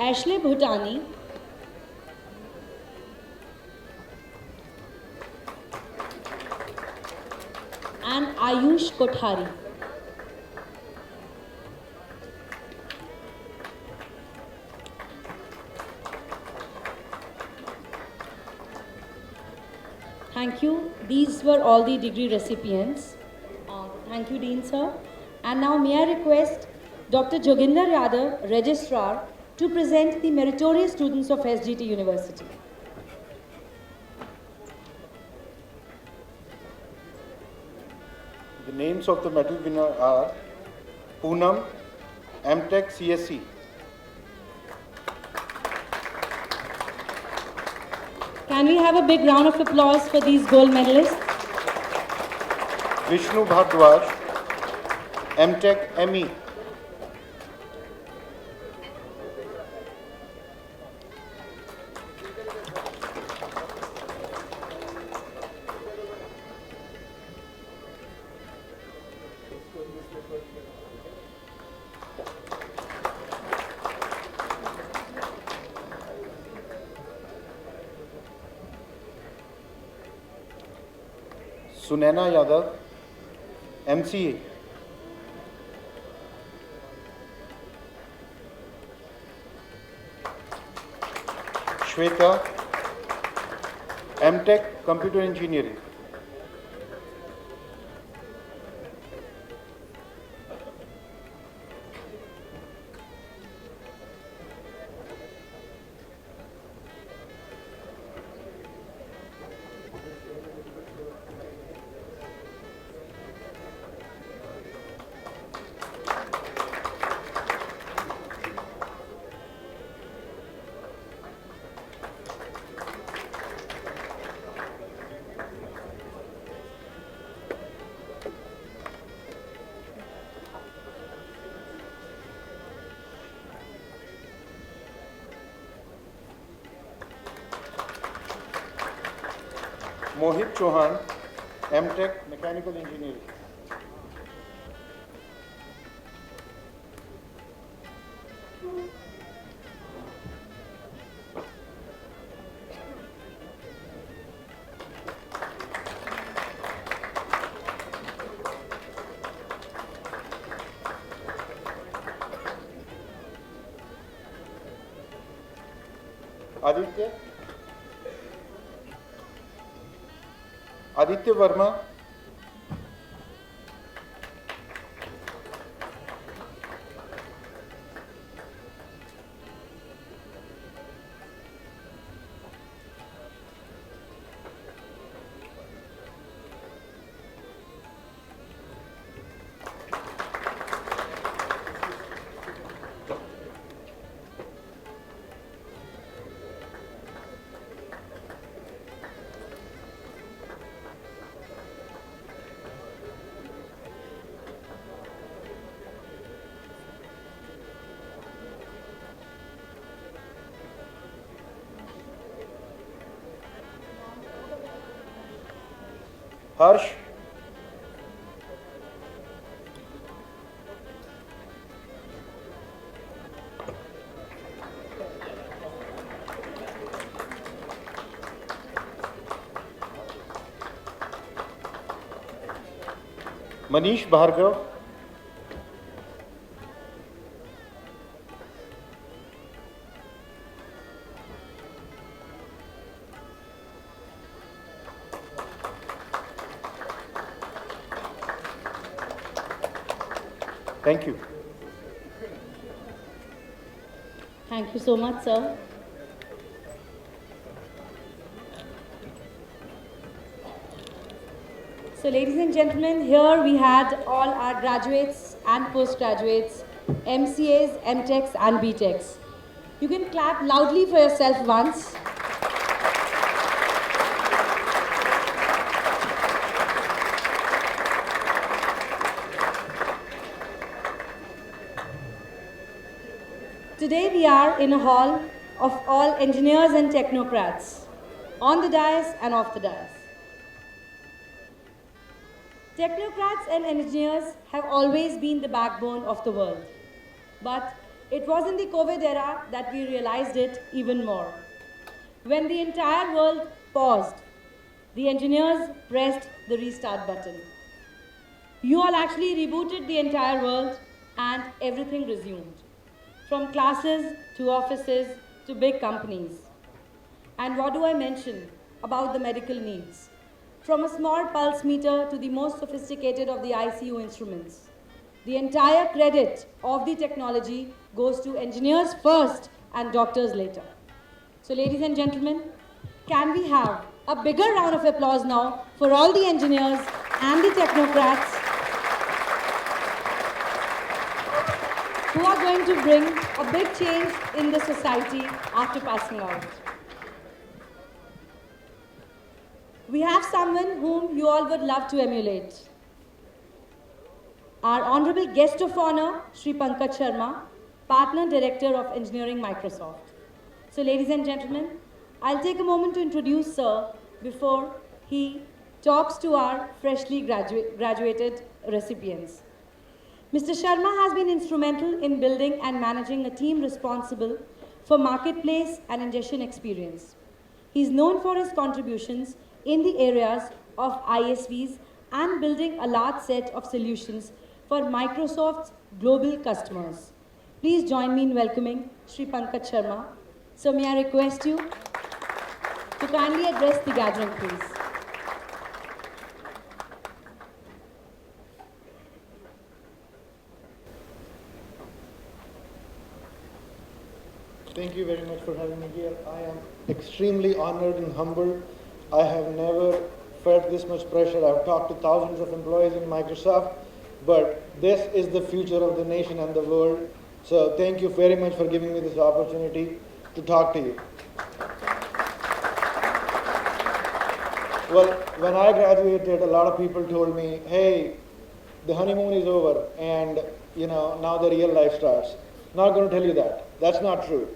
Ashley Bhutani, and Ayush Kothari. Thank you. These were all the degree recipients. Thank you, Dean, sir. And now may I request Dr. Joginder Yadav, Registrar, to present the meritorious students of SGT University. The names of the medal winners are 𝗬𝗏 M.Tech CSC, Can we have a big round of applause for these gold medalists? Vishnu Bhardwaj M.Tech ME, Sunena Yadav MCA, Shweta M.Tech Computer Engineering, Mohit Chauhan M.Tech Mechanical Engineering, Aditya Aditya Verma, Harsh, Manish Bhargav, thank you. Thank you so much, sir. So, ladies and gentlemen, here we had all our graduates and postgraduates, MCAs, MTechs and BTechs. You can clap loudly for yourself once. Today we are in a hall of all engineers and technocrats, on the dais and off the dais. Technocrats and engineers have always been the backbone of the world. But it was in the COVID era that we realized it even more. When the entire world paused, the engineers pressed the restart button. You all actually rebooted the entire world and everything resumed. From classes to offices to big companies. And what do I mention about the medical needs? From a small pulse meter to the most sophisticated of the ICU instruments. The entire credit of the technology goes to engineers first and doctors later. So ladies and gentlemen, can we have a bigger round of applause now for all the engineers and the technocrats who are going to bring a big change in the society after passing out. We have someone whom you all would love to emulate. Our honorable guest of honor, 𝗨𝗏𝗃𝗃𝗏𝗀𝗀, Partner Director of Engineering, Microsoft. So ladies and gentlemen, I'll take a moment to introduce Sir before he talks to our freshly graduated recipients. Mr. Sharma has been instrumental in building and managing a team responsible for marketplace and ingestion experience. He is known for his contributions in the areas of ISVs and building a large set of solutions for Microsoft's global customers. Please join me in welcoming 𝗨𝗏𝗃𝗃𝗏𝗀. So may I request you to kindly address the gathering, please. Thank you very much for having me here. I am extremely honored and humbled. I have never felt this much pressure. I've talked to thousands of employees in Microsoft, but this is the future of the nation and the world. So thank you very much for giving me this opportunity to talk to you. Well, when I graduated, a lot of people told me, hey, the honeymoon is over and now the real life starts. Not going to tell you that. That's not true.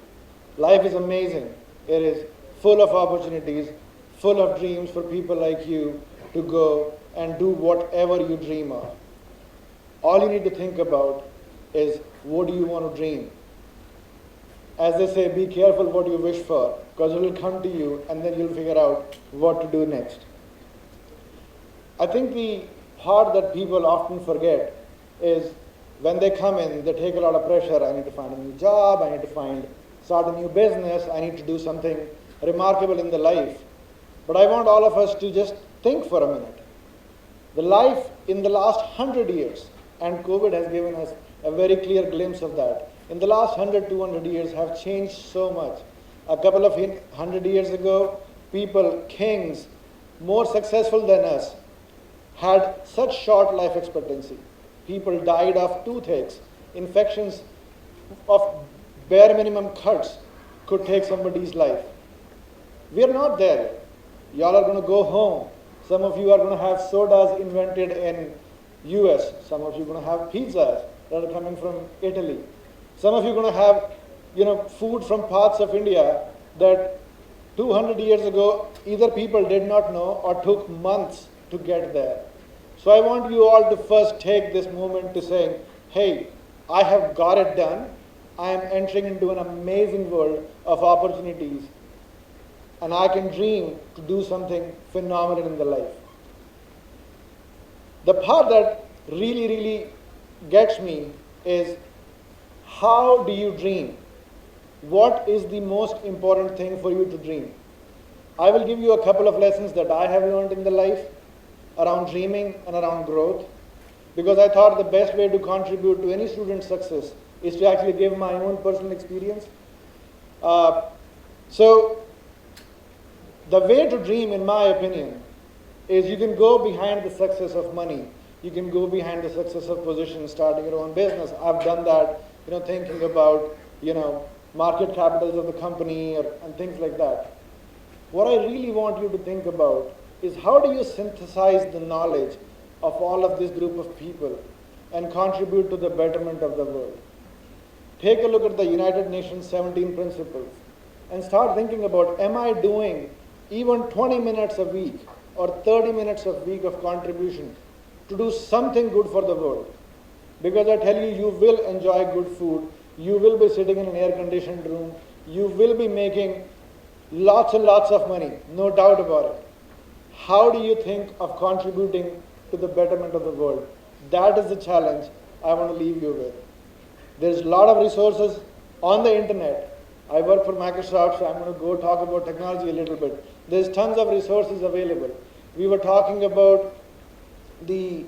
Life is amazing. It is full of opportunities, full of dreams for people like you to go and do whatever you dream of. All you need to think about is, what do you want to dream? As they say, be careful what you wish for, because it will come to you and then you'll figure out what to do next. I think the part that people often forget is when they come in, they take a lot of pressure. I need to find a new job, I need to start a new business, I need to do something remarkable in the life. But I want all of us to just Think for a minute. The life in the last 100 years, and COVID has given us a very clear glimpse of that, in the last 100, 200 years have changed so much. A couple of 100 years ago, people, kings, more successful than us, had such short life expectancy. People died of toothaches, infections of bare minimum cuts could take somebody's life. We are not there yet. Y'all are going to go home. Some of you are going to have sodas invented in US. Some of you are going to have pizzas that are coming from Italy. Some of you are going to have, food from parts of India that 200 years ago either people did not know or took months to get there. So I want you all to first take this moment to say, hey, I have got it done. I am entering into an amazing world of opportunities, and I can dream to do something phenomenal in the life. The part that really, really gets me is, how do you dream? What is the most important thing for you to dream? I will give you a couple of lessons that I have learned in the life around dreaming and around growth, because I thought the best way to contribute to any student's success is to actually give my own personal experience. So the way to dream, in my opinion, is you can go behind the success of money. You can go behind the success of position, starting your own business. I've done that, thinking about, market capitals of the company and things like that. What I really want you to think about is, how do you synthesize the knowledge of all of this group of people and contribute to the betterment of the world? Take a look at the United Nations 17 principles and start thinking about, am I doing even 20 minutes a week or 30 minutes a week of contribution to do something good for the world? Because I tell you, you will enjoy good food, you will be sitting in an air-conditioned room, you will be making lots and lots of money, no doubt about it. How do you think of contributing to the betterment of the world? That is the challenge I want to leave you with. There's a lot of resources on the internet. I work for Microsoft, so I'm going to go talk about technology a little bit. There's tons of resources available. We were talking about the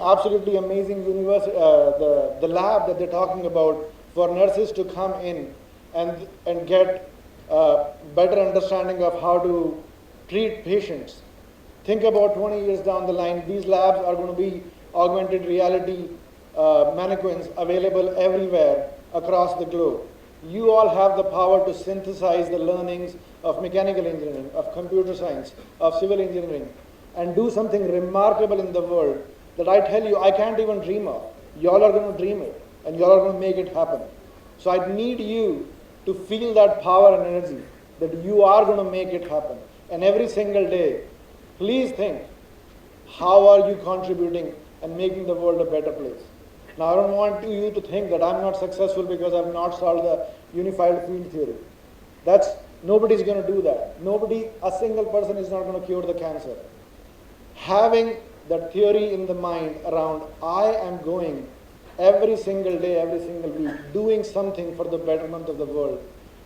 absolutely amazing university, the lab that they're talking about for nurses to come in and get better understanding of how to treat patients. Think about 20 years down the line, these labs are going to be augmented reality mannequins available everywhere across the globe. You all have the power to synthesize the learnings of mechanical engineering, of computer science, of civil engineering, and do something remarkable in the world that I tell you I can't even dream of. Y'all are going to dream it, and y'all are going to make it happen. So I need you to feel that power and energy that you are going to make it happen. And every single day, please think, how are you contributing and making the world a better place? Now, I don't want you to think that I'm not successful because I've not solved the unified field theory. Nobody's going to do that. A single person is not going to cure the cancer. Having that theory in the mind around, I am going every single day, every single week, doing something for the betterment of the world,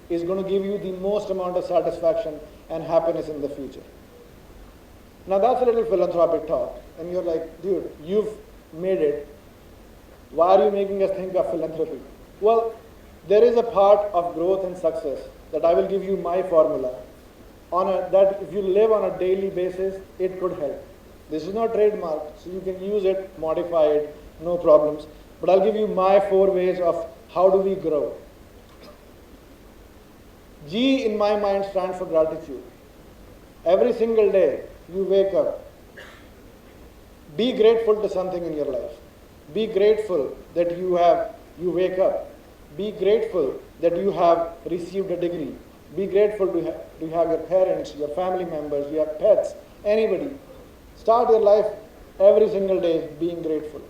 is going to give you the most amount of satisfaction and happiness in the future. Now, that's a little philanthropic talk. And you're like, dude, you've made it. Why are you making us think of philanthropy? Well, there is a part of growth and success that I will give you my formula that if you live on a daily basis, it could help. This is not trademarked, so you can use it, modify it, no problems. But I'll give you my 4 ways of how do we grow. G in my mind stands for gratitude. Every single day you wake up, be grateful to something in your life. Be grateful that you wake up. Be grateful that you have received a degree. Be grateful to have your parents, your family members, your pets, anybody. Start your life every single day being grateful.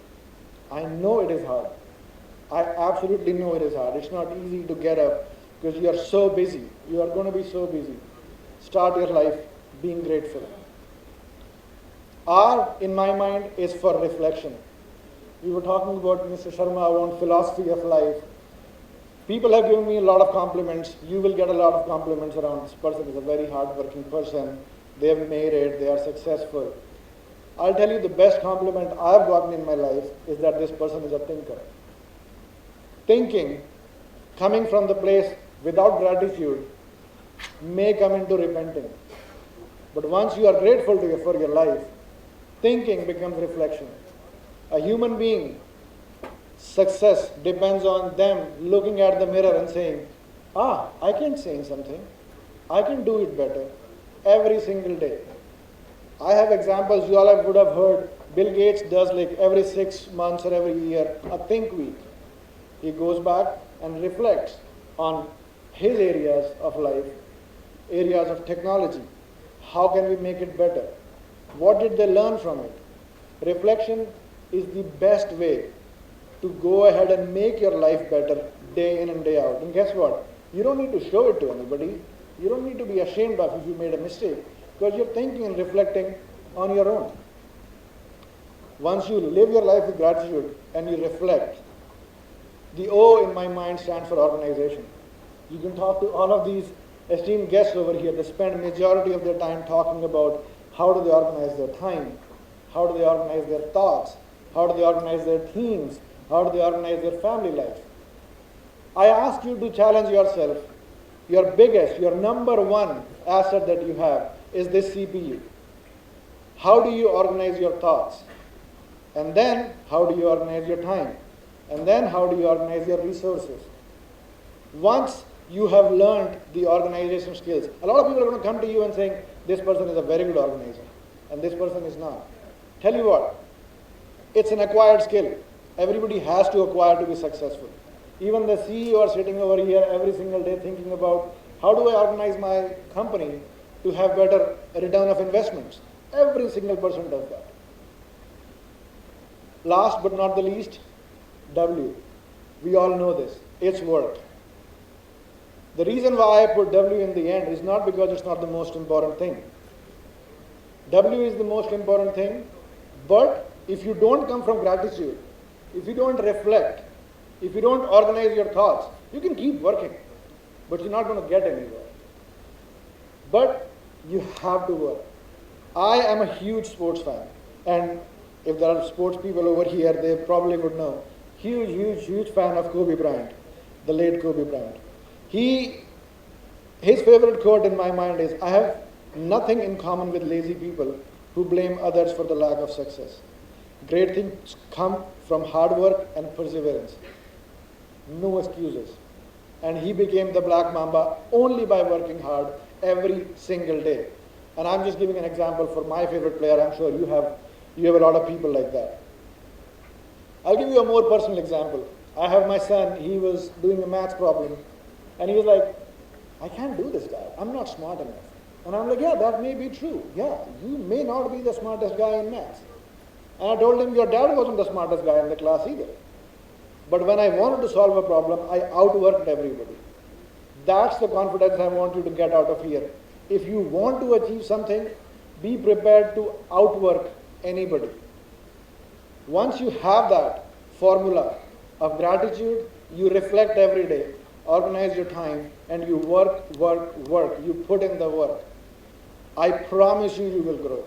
I know it is hard. I absolutely know it is hard. It's not easy to get up because you are so busy. You are going to be so busy. Start your life being grateful. R, in my mind, is for reflection. We were talking about Mr. Sharma around philosophy of life. People have given me a lot of compliments. You will get a lot of compliments around this person is a very hard-working person. They have made it. They are successful. I'll tell you the best compliment I've gotten in my life is that this person is a thinker. Thinking, coming from the place without gratitude, may come into repenting. But once you are grateful for your life, thinking becomes reflection. A human being, success depends on them looking at the mirror and saying, I can change something. I can do it better every single day. I have examples you all would have heard. Bill Gates does like every 6 months or every year a think week. He goes back and reflects on his areas of life, areas of technology. How can we make it better? What did they learn from it? Reflection is the best way to go ahead and make your life better day in and day out. And guess what? You don't need to show it to anybody. You don't need to be ashamed of if you made a mistake, because you're thinking and reflecting on your own. Once you live your life with gratitude and you reflect, the O in my mind stands for organization. You can talk to all of these esteemed guests over here. They spend majority of their time talking about how do they organize their time, how do they organize their thoughts, how do they organize their teams, how do they organize their family life. I ask you to challenge yourself. Your biggest, your number one asset that you have is this CPU. How do you organize your thoughts? And then how do you organize your time? And then how do you organize your resources? Once you have learned the organization skills, a lot of people are going to come to you and saying, this person is a very good organizer, and this person is not. Tell you what, it's an acquired skill. Everybody has to acquire to be successful. Even the CEO are sitting over here every single day thinking about how do I organize my company to have better return of investments. Every single person does that. Last but not the least, W. We all know this. It's work. The reason why I put W in the end is not because it's not the most important thing. W is the most important thing, but if you don't come from gratitude, if you don't reflect, if you don't organize your thoughts, you can keep working, but you're not going to get anywhere. But you have to work. I am a huge sports fan, and if there are sports people over here, they probably would know. Huge fan of Kobe Bryant, the late Kobe Bryant. His favorite quote in my mind is, I have nothing in common with lazy people who blame others for the lack of success. Great things come from hard work and perseverance. No excuses. And he became the Black Mamba only by working hard every single day. And I'm just giving an example for my favorite player. I'm sure you have a lot of people like that. I'll give you a more personal example. I have my son, he was doing a maths problem, and he was like, I can't do this, Dad. I'm not smart enough. And I'm like, yeah, that may be true. Yeah, you may not be the smartest guy in maths. And I told him, your dad wasn't the smartest guy in the class either. But when I wanted to solve a problem, I outworked everybody. That's the confidence I want you to get out of here. If you want to achieve something, be prepared to outwork anybody. Once you have that formula of gratitude, you reflect every day, organize your time, and you work. You put in the work. I promise you, you will grow.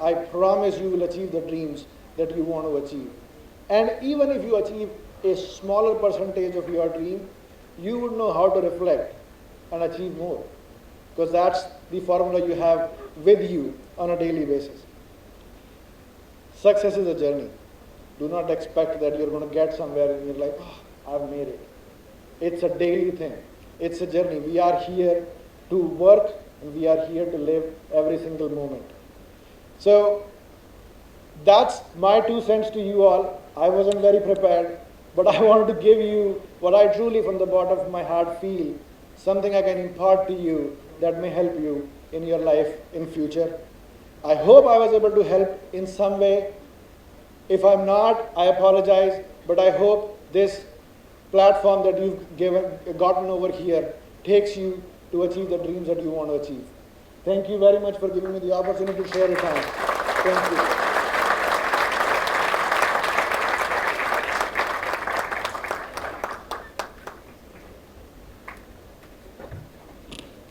I promise you will achieve the dreams that you want to achieve. And even if you achieve a smaller percentage of your dream, you would know how to reflect and achieve more. Because that's the formula you have with you on a daily basis. Success is a journey. Do not expect that you're going to get somewhere and you're like, oh, I've made it. It's a daily thing. It's a journey. We are here to work and we are here to live every single moment. So that's my 2 cents to you all. I wasn't very prepared, but I wanted to give you what I truly from the bottom of my heart feel, something I can impart to you that may help you in your life in future. I hope I was able to help in some way. If I'm not, I apologize, but I hope this platform that you've gotten over here takes you to achieve the dreams that you want to achieve. Thank you very much for giving me the opportunity to share your time. Thank you.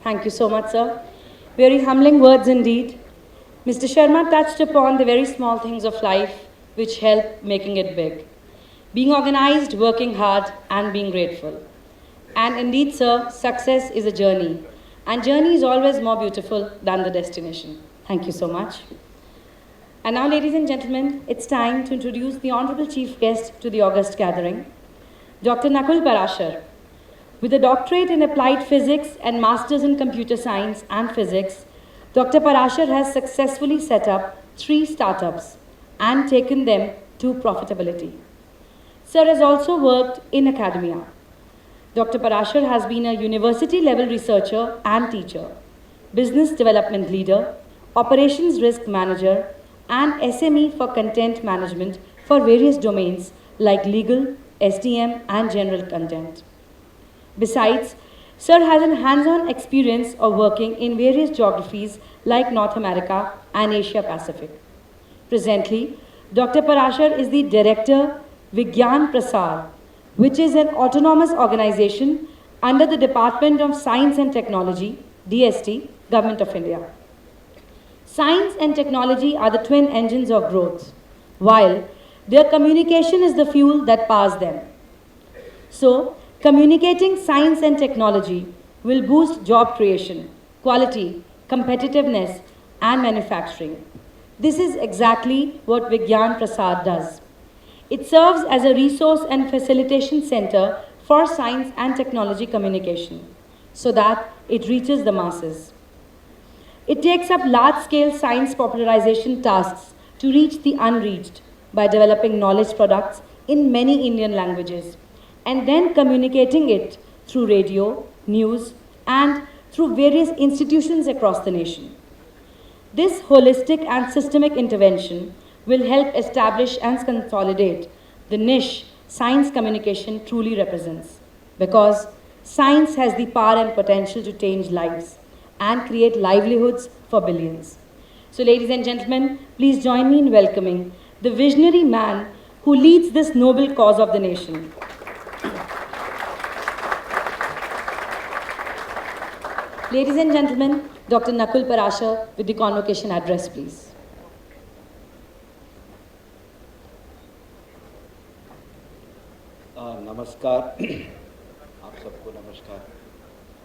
Thank you so much, sir. Very humbling words indeed. Mr. Sharma touched upon the very small things of life which help making it big. Being organized, working hard, and being grateful. And indeed, sir, success is a journey. And journey is always more beautiful than the destination. Thank you so much. And now, ladies and gentlemen, it's time to introduce the Honorable Chief Guest to the August gathering, Dr. 𝗦𝗚𝗧 𝗨𝗶𝗃𝗃𝗏𝗃. With a doctorate in applied physics and masters in computer science and physics, Dr. 𝗨𝗨𝗃 has successfully set up 3 startups and taken them to profitability. Sir has also worked in academia. Dr. 𝗨𝗨𝗃 has been a university-level researcher and teacher, business development leader, operations risk manager, and SME for content management for various domains like legal, SDM, and general content. Besides, Sir has a hands-on experience of working in various geographies like North America and Asia Pacific. Presently, Dr. 𝗨𝗨𝗃 is the Director, 𝗦𝗚𝗧 𝗨𝗃𝗃𝗏𝗃𝗏, which is an autonomous organization under the Department of Science and Technology, DST, Government of India. Science and technology are the twin engines of growth, while their communication is the fuel that powers them. So, communicating science and technology will boost job creation, quality, competitiveness, and manufacturing. This is exactly what 𝗦𝗚𝗧 does. It serves as a resource and facilitation center for science and technology communication so that it reaches the masses. It takes up large-scale science popularization tasks to reach the unreached by developing knowledge products in many Indian languages and then communicating it through radio, news, and through various institutions across the nation. This holistic and systemic intervention will help establish and consolidate the niche science communication truly represents, because science has the power and potential to change lives and create livelihoods for billions. So, ladies and gentlemen, please join me in welcoming the visionary man who leads this noble cause of the nation. Ladies and gentlemen, Dr. 𝗦𝗚𝗧 𝗨𝗨𝗃 with the convocation address, please. नमस्कार, आप सबको नमस्कार।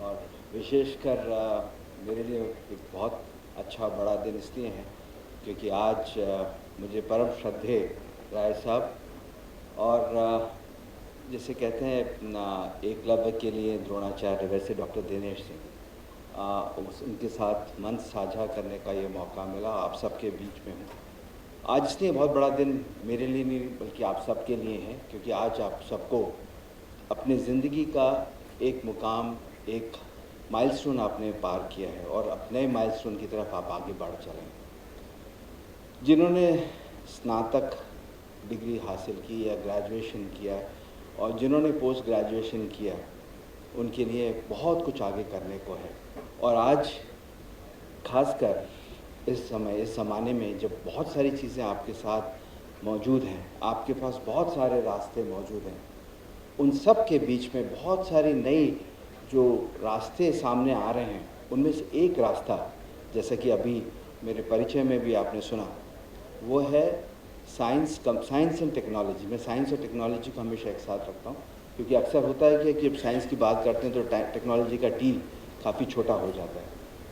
और विशेषकर मेरे लिए एक बहुत अच्छा बड़ा दिन इसलिए है क्योंकि आज मुझे परम श्रद्धेय राय साहब और जैसे कहते हैं एकलव्य के लिए द्रोणाचार्य, वैसे डॉक्टर दिनेश सिंह, उनके साथ मंच साझा करने का ये मौका मिला। आप सबके बीच में हूँ आज, इसलिए बहुत बड़ा दिन मेरे लिए नहीं बल्कि आप सबके लिए है क्योंकि आज आप सबको अपनी ज़िंदगी का एक मुकाम, एक माइलस्टोन आपने पार किया है और अपने माइलस्टोन की तरफ आप आगे बढ़ चलें। जिन्होंने स्नातक डिग्री हासिल की या ग्रेजुएशन किया और जिन्होंने पोस्ट ग्रेजुएशन किया, उनके लिए बहुत कुछ आगे करने को है। और आज खासकर इस समय, इस ज़माने में जब बहुत सारी चीज़ें आपके साथ मौजूद हैं, आपके पास बहुत सारे रास्ते मौजूद हैं, उन सब के बीच में बहुत सारी नई जो रास्ते सामने आ रहे हैं, उनमें से एक रास्ता, जैसा कि अभी मेरे परिचय में भी आपने सुना, वो है साइंस एंड टेक्नोलॉजी। मैं साइंस और टेक्नोलॉजी को हमेशा एक साथ रखता हूँ क्योंकि अक्सर होता है कि जब साइंस की बात करते हैं तो टेक्नोलॉजी का टी काफ़ी छोटा हो जाता है,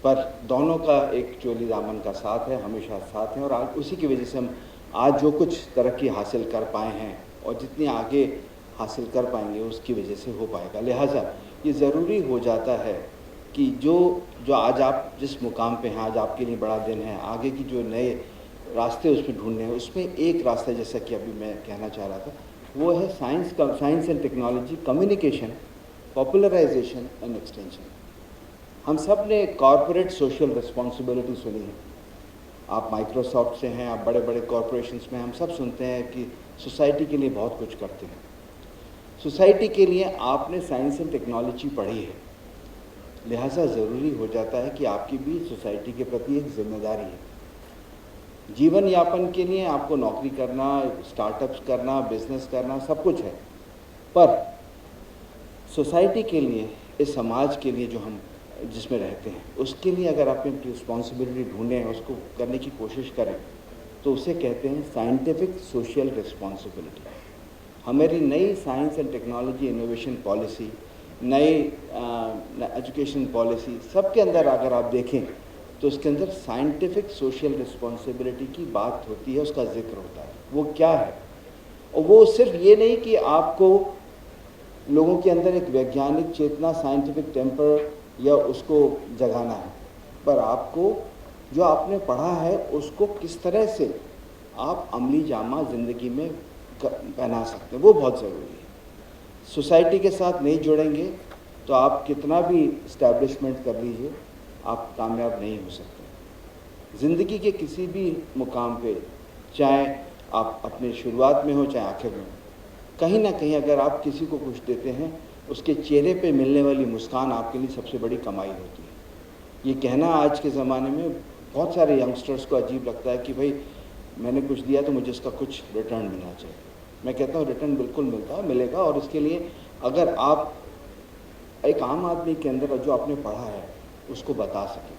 पर दोनों का एक चोली दामन का साथ है, हमेशा साथ हैं। और आज उसी की वजह से हम आज जो कुछ तरक्की हासिल कर पाए हैं और जितनी आगे हासिल कर पाएंगे उसकी वजह से हो पाएगा। लिहाजा ये ज़रूरी हो जाता है कि जो आज आप जिस मुकाम पे हैं, आज आपके लिए बड़ा दिन है, आगे की जो नए रास्ते उसमें ढूंढने हैं, उसमें एक रास्ता जैसा कि अभी मैं कहना चाह रहा था वो है science and technology communication, popularisation and extension. हम सब ने कॉरपोरेट सोशल रिस्पॉन्सिबिलिटी सुनी है। आप माइक्रोसॉफ्ट से हैं, आप बड़े बड़े कॉरपोरेशंस में, हम सब सुनते हैं कि सोसाइटी के लिए बहुत कुछ करते हैं। सोसाइटी के लिए आपने साइंस एंड टेक्नोलॉजी पढ़ी है, लिहाजा ज़रूरी हो जाता है कि आपकी भी सोसाइटी के प्रति एक जिम्मेदारी है। जीवन यापन के लिए आपको नौकरी करना, स्टार्टअप्स करना, बिजनेस करना सब कुछ है, पर सोसाइटी के लिए, इस समाज के लिए जो हम जिसमें रहते हैं, उसके लिए अगर आप एक रिस्पॉन्सिबिलिटी ढूंढें, उसको करने की कोशिश करें, तो उसे कहते हैं साइंटिफिक सोशल रिस्पॉन्सिबिलिटी। हमारी नई science and technology innovation policy, नई एजुकेशन पॉलिसी, सबके अंदर अगर आप देखें तो उसके अंदर साइंटिफिक सोशल रिस्पॉन्सिबिलिटी की बात होती है, उसका जिक्र होता है। वो क्या है? और वो सिर्फ ये नहीं कि आपको लोगों के अंदर एक वैज्ञानिक चेतना, साइंटिफिक टेम्पर या उसको जगाना है, पर आपको जो आपने पढ़ा है उसको किस तरह से आप अमली जामा ज़िंदगी में पहना सकते हैं, वो बहुत ज़रूरी है। सोसाइटी के साथ नहीं जुड़ेंगे तो आप कितना भी इस्टेब्लिशमेंट कर लीजिए, आप कामयाब नहीं हो सकते। ज़िंदगी के किसी भी मुकाम पे, चाहे आप अपने शुरुआत में हो चाहे आखिर में, कहीं ना कहीं अगर आप किसी को कुछ देते हैं, उसके चेहरे पे मिलने वाली मुस्कान आपके लिए सबसे बड़ी कमाई होती है। ये कहना आज के ज़माने में बहुत सारे यंगस्टर्स को अजीब लगता है कि भाई मैंने कुछ दिया तो मुझे उसका कुछ रिटर्न मिलना चाहिए। मैं कहता हूँ रिटर्न बिल्कुल मिलेगा, और इसके लिए अगर आप एक आम आदमी के अंदर जो आपने पढ़ा है उसको बता सकें।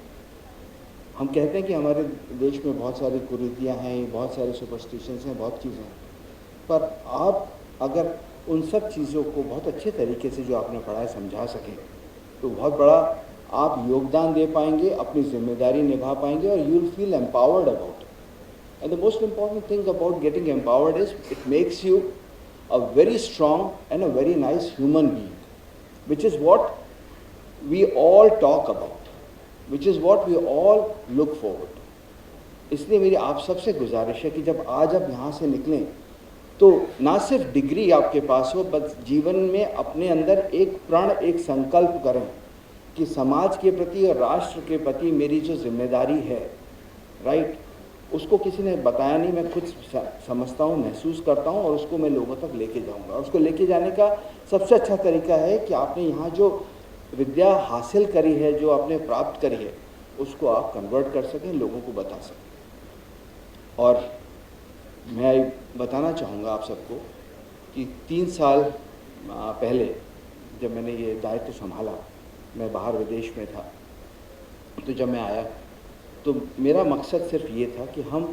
हम कहते हैं कि हमारे देश में बहुत सारी कुरीतियाँ हैं, बहुत सारे सुपरस्टिशंस हैं, बहुत चीज़ें हैं, पर आप अगर उन सब चीज़ों को बहुत अच्छे तरीके से जो आपने पढ़ा है समझा सकें तो बहुत बड़ा आप योगदान दे पाएंगे, अपनी जिम्मेदारी निभा पाएंगे, और you will feel empowered about it. And the most important thing about getting empowered is it makes you a very strong and a very nice human being, which is what we all talk about, which is what we all look forward to. इसलिए मेरी आप सबसे गुजारिश है कि जब आज आप यहाँ से निकलें तो ना सिर्फ डिग्री आपके पास हो, बस जीवन में अपने अंदर एक प्रण, एक संकल्प करें कि समाज के प्रति और राष्ट्र के प्रति मेरी जो जिम्मेदारी है, राइट, उसको किसी ने बताया नहीं, मैं खुद समझता हूँ, महसूस करता हूँ, और उसको मैं लोगों तक लेके जाऊँगा। और उसको लेके जाने का सबसे अच्छा तरीका है कि आपने यहाँ जो विद्या हासिल करी है, जो आपने प्राप्त करी है, उसको आप कन्वर्ट कर सकें, लोगों को बता सकें। और मैं बताना चाहूँगा आप सबको कि 3 साल पहले जब मैंने ये दायित्व संभाला, मैं बाहर विदेश में था, तो जब मैं आया तो मेरा मकसद सिर्फ ये था कि हम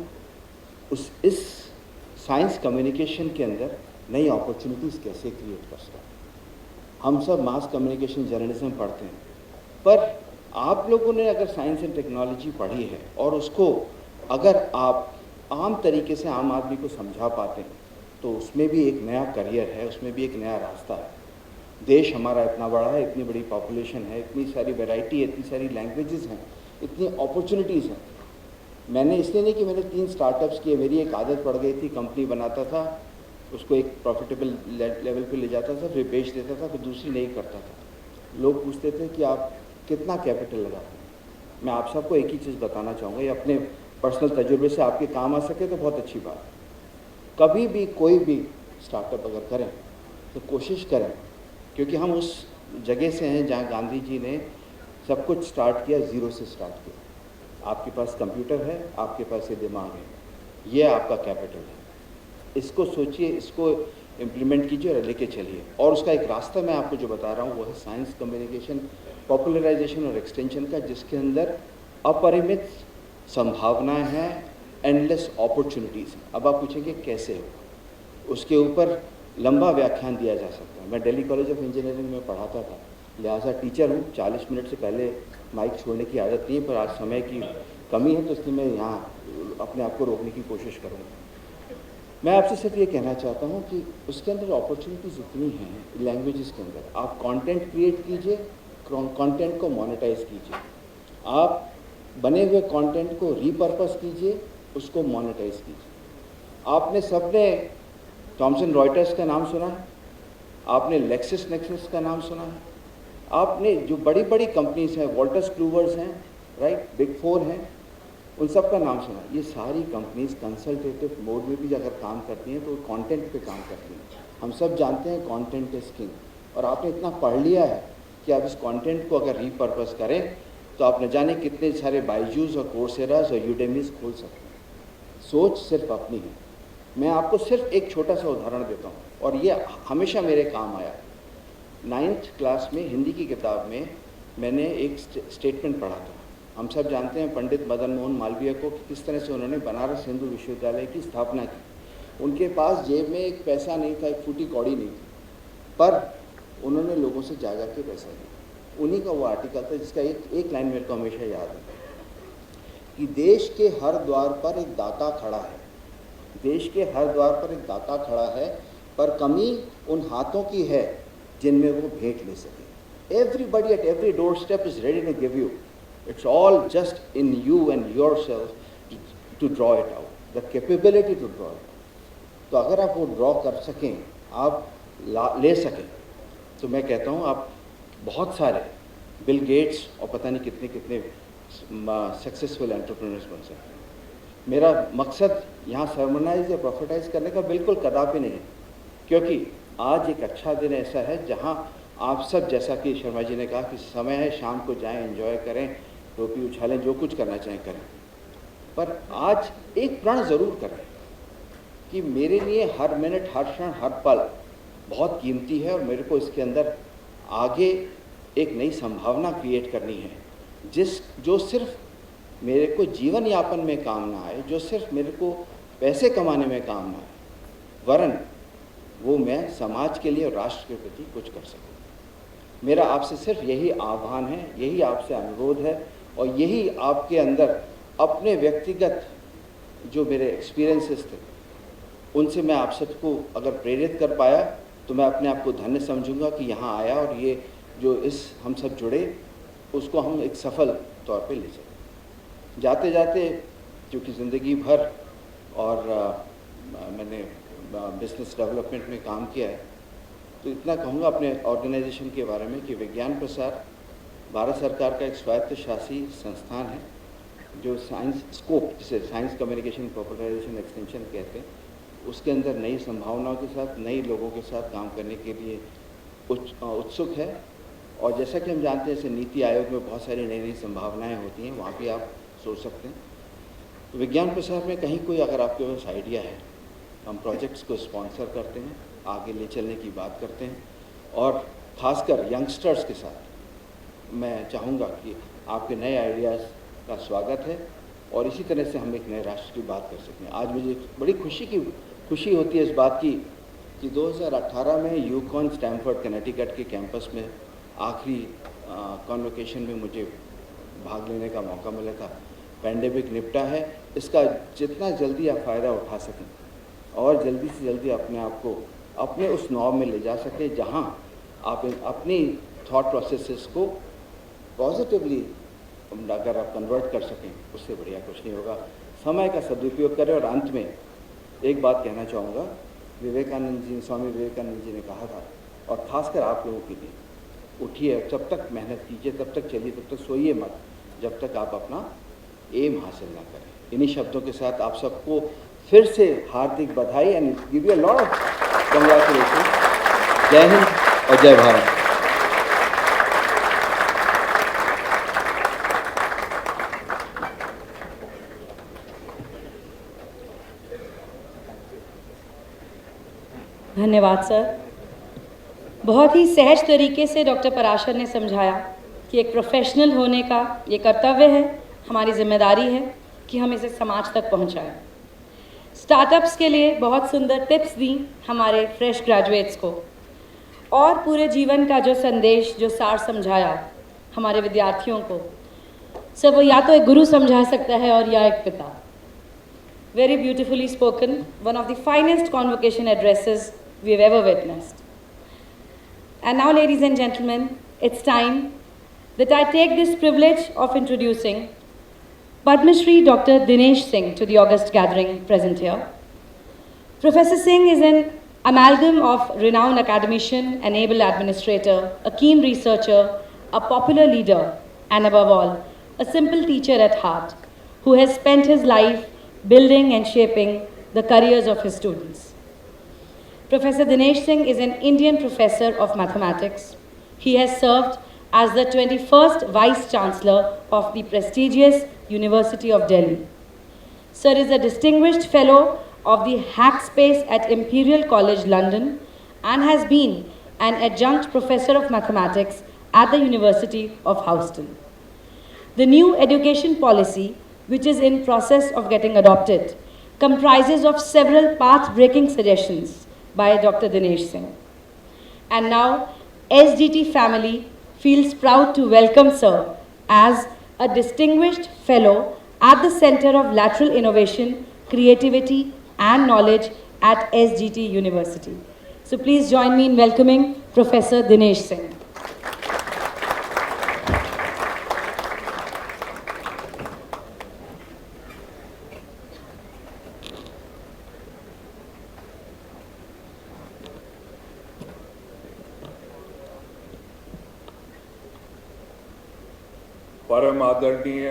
इस साइंस कम्युनिकेशन के अंदर नई अपॉर्चुनिटीज़ कैसे क्रिएट कर सकते हैं। हम सब मास कम्युनिकेशन जर्नलिज्म पढ़ते हैं, पर आप लोगों ने अगर साइंस एंड टेक्नोलॉजी पढ़ी है और उसको अगर आप आम तरीके से आम आदमी को समझा पाते हैं तो उसमें भी एक नया करियर है, उसमें भी एक नया रास्ता है। देश हमारा इतना बड़ा है, इतनी बड़ी पॉपुलेशन है, इतनी सारी वैरायटी है, इतनी सारी लैंग्वेजेस हैं, इतनी अपॉर्चुनिटीज़ हैं। मैंने इसलिए नहीं कि मैंने 3 स्टार्टअप्स किए, मेरी एक आदत पड़ गई थी, कंपनी बनाता था, उसको एक प्रॉफिटेबल लेवल पे ले जाता था, फिर बेच देता था, फिर दूसरी नहीं करता था। लोग पूछते थे कि आप कितना कैपिटल लगाते हैं। मैं आप सबको एक ही चीज़ बताना चाहूँगा, ये अपने पर्सनल तजुर्बे से आपके काम आ सके तो बहुत अच्छी बात है। कभी भी कोई भी स्टार्टअप अगर करें तो कोशिश करें, क्योंकि हम उस जगह से हैं जहाँ गांधी जी ने सब कुछ स्टार्ट किया, ज़ीरो से स्टार्ट किया। आपके पास कंप्यूटर है, आपके पास ये दिमाग है, ये आपका कैपिटल है। इसको सोचिए, इसको इम्प्लीमेंट कीजिए और लेके चलिए। और उसका एक रास्ता मैं आपको जो बता रहा हूँ वो है साइंस कम्युनिकेशन पॉपुलराइजेशन और एक्सटेंशन का, जिसके अंदर अपरिमित संभावनाएं हैं, एंडलेस अपॉर्चुनिटीज़ हैं। अब आप पूछेंगे कैसे हो, उसके ऊपर लंबा व्याख्यान दिया जा सकता है। मैं दिल्ली कॉलेज ऑफ इंजीनियरिंग में पढ़ाता था, लिहाजा टीचर हूँ, 40 मिनट से पहले माइक छोड़ने की आदत नहीं है, पर आज समय की कमी है तो इसलिए मैं यहाँ अपने आप को रोकने की कोशिश करूँगा। मैं आपसे सिर्फ ये कहना चाहता हूँ कि उसके अंदर अपॉर्चुनिटीज़ इतनी हैं लैंग्वेजेस के अंदर। आप कंटेंट क्रिएट कीजिए, कंटेंट को मोनेटाइज कीजिए, आप बने हुए कंटेंट को रीपर्पस कीजिए, उसको मोनेटाइज कीजिए। आपने सबने थॉमसन रॉयटर्स का नाम सुना है, आपने लेक्सिस नेक्सिस का नाम सुना है, आपने जो बड़ी बड़ी कंपनीज हैं, वॉल्टर्स क्लूवर्स हैं, राइट, बिग 4 हैं, उन सब का नाम सुना। ये सारी कंपनीज कंसल्टेटिव मोड में भी अगर काम करती हैं तो कंटेंट पे काम करती हैं। हम सब जानते हैं कंटेंट इज किंग, और आपने इतना पढ़ लिया है कि आप इस कंटेंट को अगर रीपर्पस करें तो आप न जाने कितने सारे बायजूस और कोर्सेरास और यूडेमीज खोल सकते हैं। सोच सिर्फ अपनी है। मैं आपको सिर्फ एक छोटा सा उदाहरण देता हूँ, और ये हमेशा मेरे काम आया। 9th क्लास में हिंदी की किताब में मैंने एक स्टेटमेंट पढ़ा था। हम सब जानते हैं पंडित मदन मोहन मालवीय को कि किस तरह से उन्होंने बनारस हिंदू विश्वविद्यालय की स्थापना की। उनके पास जेब में एक पैसा नहीं था, एक फूटी कौड़ी नहीं थी, पर उन्होंने लोगों से जा के पैसा लिया। उन्हीं का वो आर्टिकल था जिसका एक लाइन मेरे को हमेशा याद है कि देश के हर द्वार पर एक दाता खड़ा है, देश के हर द्वार पर एक दाता खड़ा है, पर कमी उन हाथों की है जिनमें वो भेंट ले सके। Everybody at every doorstep is ready to give you. It's all just in you and yourself to draw it out, the capability to draw it out. तो अगर आप वो ड्रॉ कर सकें, आप ले सकें, तो मैं कहता हूँ आप बहुत सारे बिल गेट्स और पता नहीं कितने कितने सक्सेसफुल एंटरप्रेन्योर्स बन सकते हैं। मेरा मकसद यहाँ सर्मनाइज या प्रॉफिटाइज करने का बिल्कुल कदापि नहीं है, क्योंकि आज एक अच्छा दिन ऐसा है जहाँ आप सब, जैसा कि शर्मा जी ने कहा कि समय है, शाम को जाएं, एंजॉय करें, टोपी उछालें, जो कुछ करना चाहें करें, पर आज एक प्रण ज़रूर करें कि मेरे लिए हर मिनट, हर क्षण, हर पल बहुत कीमती है और मेरे को इसके अंदर आगे एक नई संभावना क्रिएट करनी है, जो सिर्फ मेरे को जीवन यापन में काम ना आए, जो सिर्फ मेरे को पैसे कमाने में काम ना आए, वरन वो मैं समाज के लिए और राष्ट्र के प्रति कुछ कर सकूं। मेरा आपसे सिर्फ यही आह्वान है, यही आपसे अनुरोध है, और यही आपके अंदर अपने व्यक्तिगत जो मेरे एक्सपीरियंसेस थे उनसे मैं आप सबको अगर प्रेरित कर पाया तो मैं अपने आप को धन्य समझूंगा कि यहाँ आया और ये जो इस हम सब जुड़े उसको हम एक सफल तौर पे ले चले। जाते जाते क्योंकि ज़िंदगी भर और मैंने बिजनेस डेवलपमेंट में काम किया है, तो इतना कहूँगा अपने ऑर्गेनाइजेशन के बारे में कि विज्ञान प्रसार भारत सरकार का एक स्वायत्त शासी संस्थान है जो साइंस स्कोप, जिसे साइंस कम्युनिकेशन पॉपुलराइजेशन एक्सटेंशन कहते हैं, उसके अंदर नई संभावनाओं के साथ, नई लोगों के साथ काम करने के लिए उत्सुक है। और जैसा कि हम जानते हैं, जैसे नीति आयोग में बहुत सारी नई नई संभावनाएं होती हैं, वहाँ भी आप सोच सकते हैं। तो विज्ञान प्रसार में कहीं कोई अगर आपके पास आइडिया है, हम प्रोजेक्ट्स को स्पॉन्सर करते हैं, आगे ले चलने की बात करते हैं, और ख़ासकर यंगस्टर्स के साथ मैं चाहूँगा कि आपके नए आइडियाज़ का स्वागत है और इसी तरह से हम एक नए राष्ट्र की बात कर सकते हैं। आज मुझे बड़ी खुशी होती है इस बात की कि 2018 में यूकॉन स्टैनफोर्ड कनेटिकट के कैंपस में आखिरी कॉन्वोकेशन में मुझे भाग लेने का मौका मिला था। पैंडेमिक निपटा है, इसका जितना जल्दी आप फ़ायदा उठा सकें और जल्दी से जल्दी अपने आप को अपने उस नॉब में ले जा सकें जहां आप अपनी थॉट प्रोसेसेस को पॉजिटिवली अगर आप कन्वर्ट कर सकें, उससे बढ़िया कुछ नहीं होगा। समय का सदुपयोग करें। और अंत में एक बात कहना चाहूँगा, स्वामी विवेकानंद जी ने कहा था, और ख़ासकर आप लोगों के लिए, उठिए, जब तक मेहनत कीजिए, तब तक चलिए, तब तक सोइए मत, जब तक आप अपना एम हासिल ना करें। इन्हीं शब्दों के साथ आप सबको फिर से हार्दिक बधाई and give you a lot of congratulation. जय हिंद और जय भारत। धन्यवाद सर। बहुत ही सहज तरीके से डॉक्टर पराशर ने समझाया कि एक प्रोफेशनल होने का ये कर्तव्य है, हमारी जिम्मेदारी है कि हम इसे समाज तक पहुंचाएं। स्टार्टअप्स के लिए बहुत सुंदर टिप्स दी हमारे फ्रेश ग्रेजुएट्स को, और पूरे जीवन का जो संदेश, जो सार समझाया हमारे विद्यार्थियों को, सर वो या तो एक गुरु समझा सकता है और या एक पिता। Very beautifully spoken, one of the finest convocation addresses we have ever witnessed. And now, ladies and gentlemen, it's time that I take this privilege of introducing Padma Shri Dr. Dinesh Singh to the august gathering present here. Professor Singh is an amalgam of renowned academician, an able administrator, a keen researcher, a popular leader, and above all, a simple teacher at heart, who has spent his life building and shaping the careers of his students. Professor Dinesh Singh is an Indian professor of mathematics. He has served as the 21st Vice Chancellor of the prestigious University of Delhi. Sir is a distinguished fellow of the Hack Space at Imperial College London and has been an adjunct professor of mathematics at the University of Houston. The new education policy, which is in process of getting adopted, comprises of several path-breaking suggestions by Dr. 𝗍𝗫𝗃𝗃 Singh. And now, SGT family feels proud to welcome Sir as a distinguished fellow at the Center of Lateral Innovation, Creativity and Knowledge at SGT University. So please join me in welcoming Professor 𝗍𝗫𝗃𝗃 Singh. परम आदरणीय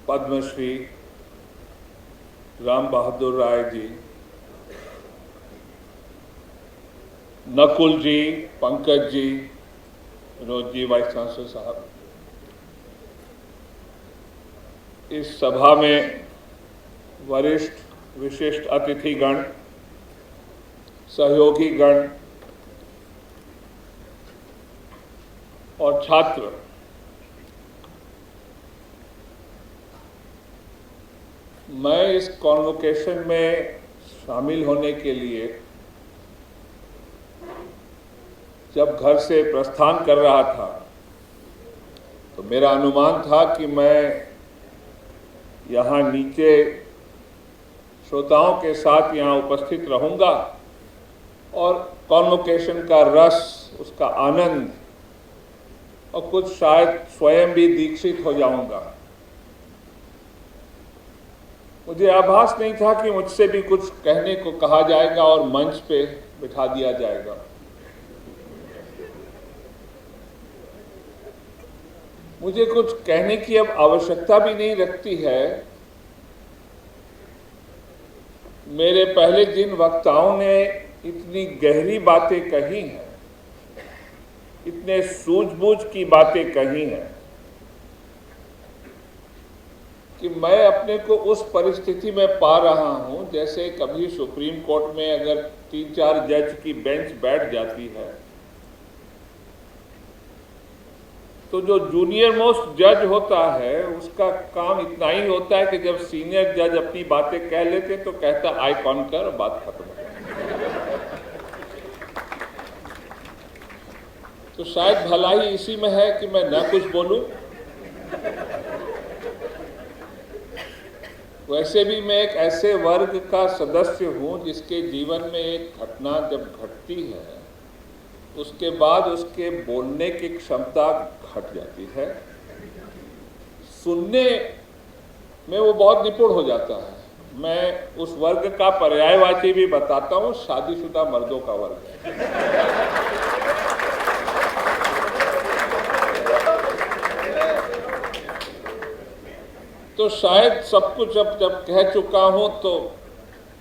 पद्मश्री राम बहादुर राय जी, नकुल जी, Pankaj ji, Vinod ji, vice chancellor साहब, इस सभा में वरिष्ठ विशिष्ट अतिथिगण, सहयोगीगण और छात्र, मैं इस कॉन्वोकेशन में शामिल होने के लिए जब घर से प्रस्थान कर रहा था तो मेरा अनुमान था कि मैं यहाँ नीचे श्रोताओं के साथ यहाँ उपस्थित रहूँगा और कॉन्वोकेशन का रस, उसका आनंद और कुछ शायद स्वयं भी दीक्षित हो जाऊँगा। मुझे आभास नहीं था कि मुझसे भी कुछ कहने को कहा जाएगा और मंच पे बिठा दिया जाएगा। मुझे कुछ कहने की अब आवश्यकता भी नहीं लगती है। मेरे पहले जिन वक्ताओं ने इतनी गहरी बातें कही हैं, इतने सूझबूझ की बातें कही हैं कि मैं अपने को उस परिस्थिति में पा रहा हूं जैसे कभी सुप्रीम कोर्ट में अगर 3-4 जज की बेंच बैठ जाती है तो जो जूनियर मोस्ट जज होता है उसका काम इतना ही होता है कि जब सीनियर जज अपनी बातें कह लेते तो कहता आई कॉन्कर, बात खत्म। तो शायद भलाई इसी में है कि मैं न कुछ बोलूं। वैसे भी मैं एक ऐसे वर्ग का सदस्य हूं जिसके जीवन में एक घटना जब घटती है उसके बाद उसके बोलने की क्षमता घट जाती है, सुनने में वो बहुत निपुण हो जाता है। मैं उस वर्ग का पर्यायवाची भी बताता हूं, शादीशुदा मर्दों का वर्ग है। तो शायद सब कुछ अब जब कह चुका हूं तो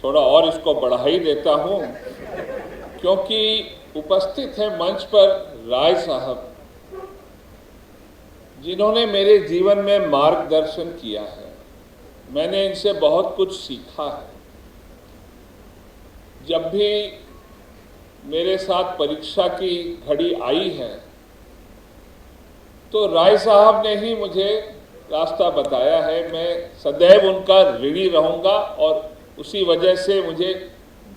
थोड़ा और इसको बढ़ा ही देता हूं, क्योंकि उपस्थित हैं मंच पर राय साहब जिन्होंने मेरे जीवन में मार्गदर्शन किया है। मैंने इनसे बहुत कुछ सीखा है। जब भी मेरे साथ परीक्षा की घड़ी आई है तो राय साहब ने ही मुझे रास्ता बताया है। मैं सदैव उनका ऋणी रहूंगा और उसी वजह से मुझे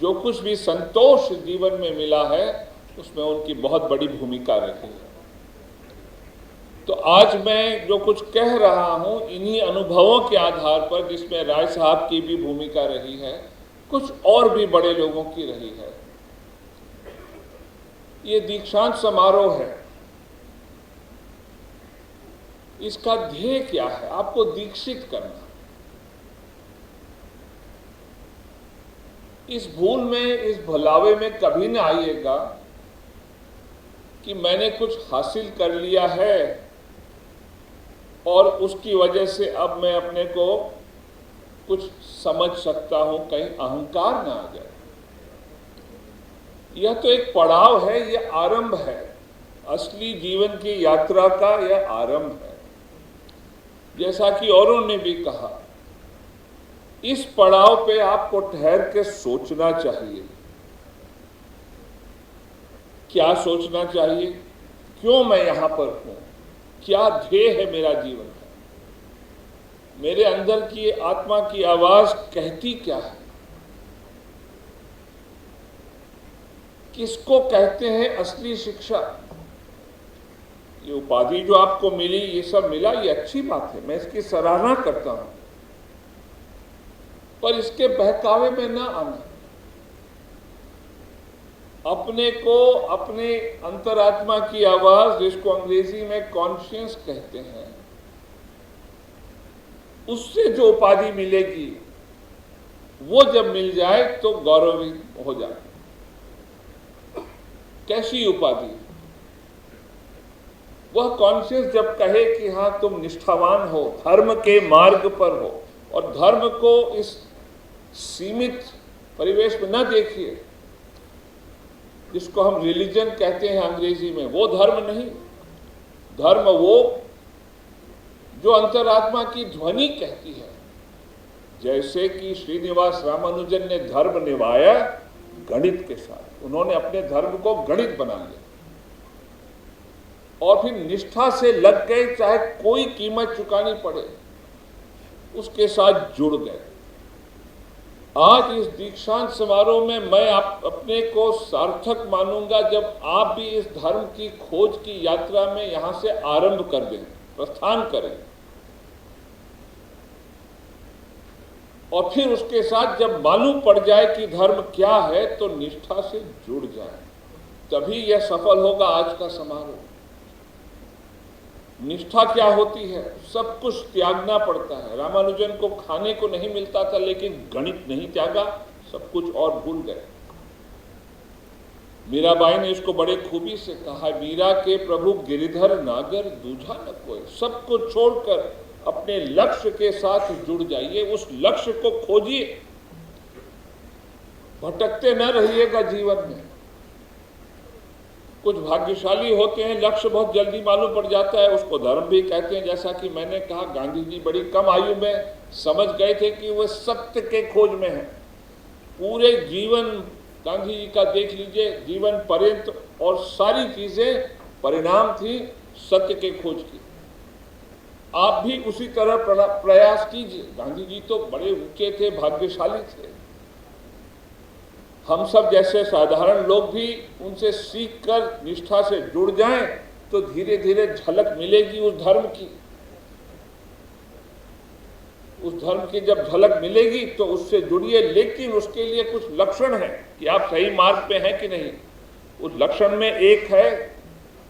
जो कुछ भी संतोष जीवन में मिला है उसमें उनकी बहुत बड़ी भूमिका रही है। तो आज मैं जो कुछ कह रहा हूं इन्हीं अनुभवों के आधार पर, जिसमें राय साहब की भी भूमिका रही है, कुछ और भी बड़े लोगों की रही है। ये दीक्षांत समारोह है, इसका ध्येय क्या है? आपको दीक्षित करना। इस भूल में, इस भुलावे में कभी न आइएगा कि मैंने कुछ हासिल कर लिया है और उसकी वजह से अब मैं अपने को कुछ समझ सकता हूं, कहीं अहंकार ना आ जाए। यह तो एक पड़ाव है, यह आरंभ है। असली जीवन की यात्रा का यह आरंभ है। जैसा कि औरों ने भी कहा, इस पड़ाव पे आपको ठहर के सोचना चाहिए। क्या सोचना चाहिए? क्यों मैं यहाँ पर हूँ, क्या ध्येय है मेरा जीवन का, मेरे अंदर की आत्मा की आवाज कहती क्या है, किसको कहते हैं असली शिक्षा। ये उपाधि जो आपको मिली, ये सब मिला, ये अच्छी बात है, मैं इसकी सराहना करता हूं, पर इसके बहकावे में ना आना। अपने को, अपने अंतरात्मा की आवाज, जिसको अंग्रेजी में कॉन्शियस कहते हैं, उससे जो उपाधि मिलेगी वो जब मिल जाए तो गौरवित हो जाए। कैसी उपाधि? वह कॉन्शियस जब कहे कि हाँ तुम निष्ठावान हो, धर्म के मार्ग पर हो, और धर्म को इस सीमित परिवेश में न देखिए जिसको हम रिलीजन कहते हैं अंग्रेजी में, वो धर्म नहीं। धर्म वो जो अंतरात्मा की ध्वनि कहती है। जैसे कि श्रीनिवास रामानुजन ने धर्म निभाया गणित के साथ, उन्होंने अपने धर्म को गणित बना लिया और फिर निष्ठा से लग गए, चाहे कोई कीमत चुकानी पड़े, उसके साथ जुड़ गए। आज इस दीक्षांत समारोह में मैं अपने को सार्थक मानूंगा जब आप भी इस धर्म की खोज की यात्रा में यहां से आरंभ कर दें, प्रस्थान करें, और फिर उसके साथ जब मालूम पड़ जाए कि धर्म क्या है तो निष्ठा से जुड़ जाए, तभी यह सफल होगा आज का समारोह। निष्ठा क्या होती है? सब कुछ त्यागना पड़ता है। रामानुजन को खाने को नहीं मिलता था, लेकिन गणित नहीं त्यागा, सब कुछ और भूल गए। मीराबाई ने इसको बड़े खूबी से कहा, मीरा के प्रभु गिरिधर नागर दूजा न कोई। सब कुछ छोड़कर अपने लक्ष्य के साथ जुड़ जाइए, उस लक्ष्य को खोजिए, भटकते न रहिएगा जीवन में। कुछ भाग्यशाली होते हैं, लक्ष्य बहुत जल्दी मालूम पड़ जाता है, उसको धर्म भी कहते हैं। जैसा कि मैंने कहा, गांधी जी बड़ी कम आयु में समझ गए थे कि वो सत्य के खोज में है। पूरे जीवन गांधी जी का देख लीजिए, जीवन पर्यंत, और सारी चीजें परिणाम थी सत्य के खोज की। आप भी उसी तरह प्रयास कीजिए। गांधी जी तो बड़े ऊंचे थे, भाग्यशाली थे। हम सब जैसे साधारण लोग भी उनसे सीखकर निष्ठा से जुड़ जाएं तो धीरे धीरे झलक मिलेगी उस धर्म की। उस धर्म की जब झलक मिलेगी तो उससे जुड़िए, लेकिन उसके लिए कुछ लक्षण है कि आप सही मार्ग पे हैं कि नहीं। उस लक्षण में एक है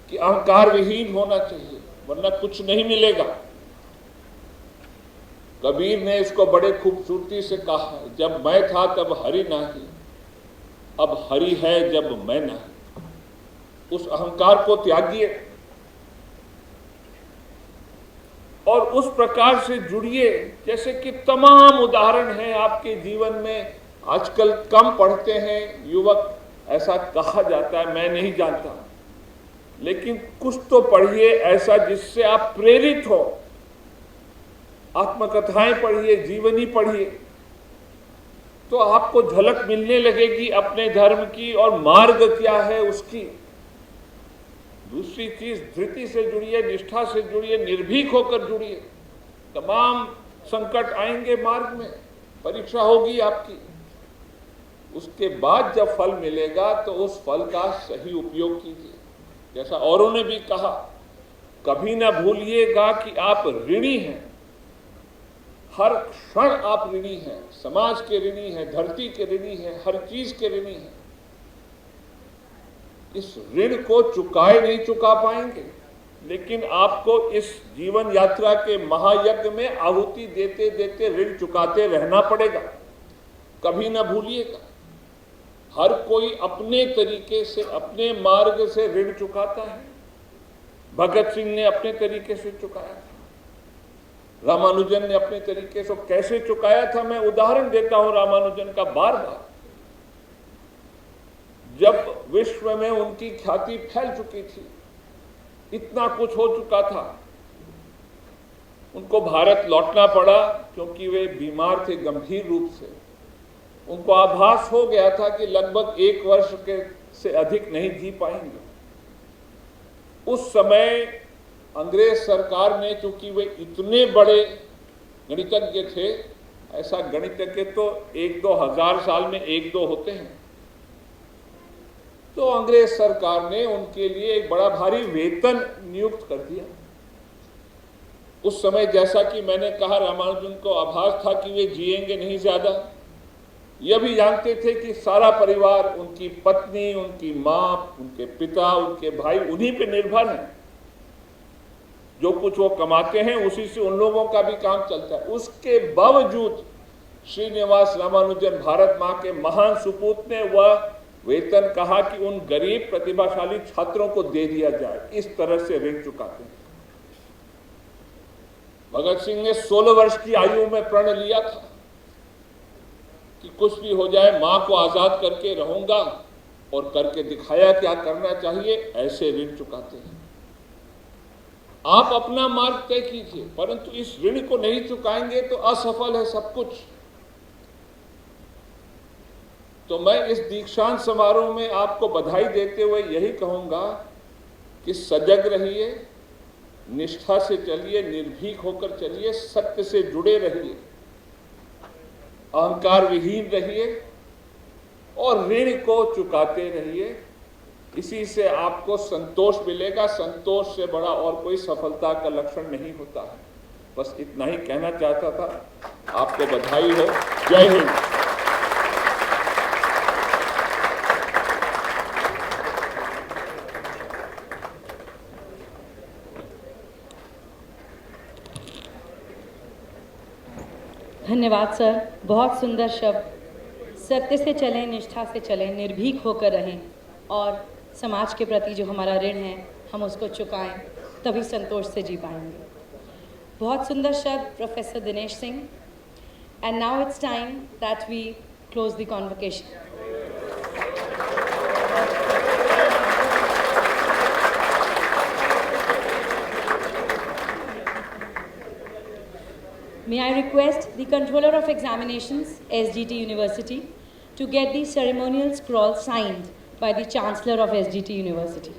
कि अहंकार विहीन होना चाहिए, वरना कुछ नहीं मिलेगा। कबीर ने इसको बड़े खूबसूरती से कहा, जब मैं था तब हरि नाही, अब हरि है जब मैं नहीं। उस अहंकार को त्यागिए और उस प्रकार से जुड़िए जैसे कि तमाम उदाहरण हैं आपके जीवन में। आजकल कम पढ़ते हैं युवक, ऐसा कहा जाता है, मैं नहीं जानता, लेकिन कुछ तो पढ़िए ऐसा जिससे आप प्रेरित हो। आत्मकथाएं पढ़िए, जीवनी पढ़िए, तो आपको झलक मिलने लगेगी अपने धर्म की और मार्ग क्या है उसकी। दूसरी चीज, धृति से जुड़िए, निष्ठा से जुड़िए, निर्भीक होकर जुड़िए। तमाम संकट आएंगे मार्ग में, परीक्षा होगी आपकी। उसके बाद जब फल मिलेगा तो उस फल का सही उपयोग कीजिए। जैसा औरों ने भी कहा, कभी ना भूलिएगा कि आप ऋणी हैं। हर क्षण आप ऋणी हैं, समाज के ऋणी हैं, धरती के ऋणी हैं, हर चीज के ऋणी हैं। इस ऋण को चुकाए नहीं चुका पाएंगे, लेकिन आपको इस जीवन यात्रा के महायज्ञ में आहुति देते देते ऋण चुकाते रहना पड़ेगा। कभी ना भूलिएगा, हर कोई अपने तरीके से, अपने मार्ग से ऋण चुकाता है। भगत सिंह ने अपने तरीके से चुकाया था, रामानुजन ने अपने तरीके से कैसे चुकाया था, मैं उदाहरण देता हूं रामानुजन का बार बार। जब विश्व में उनकी ख्याति फैल चुकी थी, इतना कुछ हो चुका था, उनको भारत लौटना पड़ा क्योंकि वे बीमार थे गंभीर रूप से। उनको आभास हो गया था कि लगभग 1 वर्ष के से अधिक नहीं जी पाएंगे। उस समय अंग्रेज सरकार ने, चूंकि वे इतने बड़े गणितज्ञ थे, ऐसा गणितज्ञ तो 1-2 हजार साल में 1-2 होते हैं, तो अंग्रेज सरकार ने उनके लिए एक बड़ा भारी वेतन नियुक्त कर दिया। उस समय जैसा कि मैंने कहा, रामानुजन को आभास था कि वे जिएंगे नहीं ज्यादा। यह भी जानते थे कि सारा परिवार, उनकी पत्नी, उनकी माँ, उनके पिता, उनके भाई उन्हीं पे निर्भर हैं। जो कुछ वो कमाते हैं उसी से उन लोगों का भी काम चलता है। उसके बावजूद श्रीनिवास रामानुजन, भारत माँ के महान सुपूत ने वह वेतन कहा कि उन गरीब प्रतिभाशाली छात्रों को दे दिया जाए। इस तरह से ऋण चुकाते हैं। भगत सिंह ने 16 वर्ष की आयु में प्रण लिया था कि कुछ भी हो जाए मां को आजाद करके रहूंगा, और करके दिखाया क्या करना चाहिए। ऐसे ऋण चुकाते हैं। आप अपना मार्ग तय कीजिए, परंतु इस ऋण को नहीं चुकाएंगे तो असफल है सब कुछ। तो मैं इस दीक्षांत समारोह में आपको बधाई देते हुए यही कहूंगा कि सजग रहिए, निष्ठा से चलिए, निर्भीक होकर चलिए, सत्य से जुड़े रहिए, अहंकार विहीन रहिए और ऋण को चुकाते रहिए। इसी से आपको संतोष मिलेगा। संतोष से बड़ा और कोई सफलता का लक्षण नहीं होता है। बस इतना ही कहना चाहता था। आपको बधाई हो। जय हिंद। धन्यवाद सर, बहुत सुंदर शब्द। सत्य से चलें, निष्ठा से चलें, निर्भीक होकर रहें और समाज के प्रति जो हमारा ऋण है हम उसको चुकाएं, तभी संतोष से जी पाएंगे। बहुत सुंदर शब्द professor Dinesh Singh. And now it's time that we close the convocation. May I request the Controller of Examinations, SGT University, to get the ceremonial scroll signed by the Chancellor of SGT University.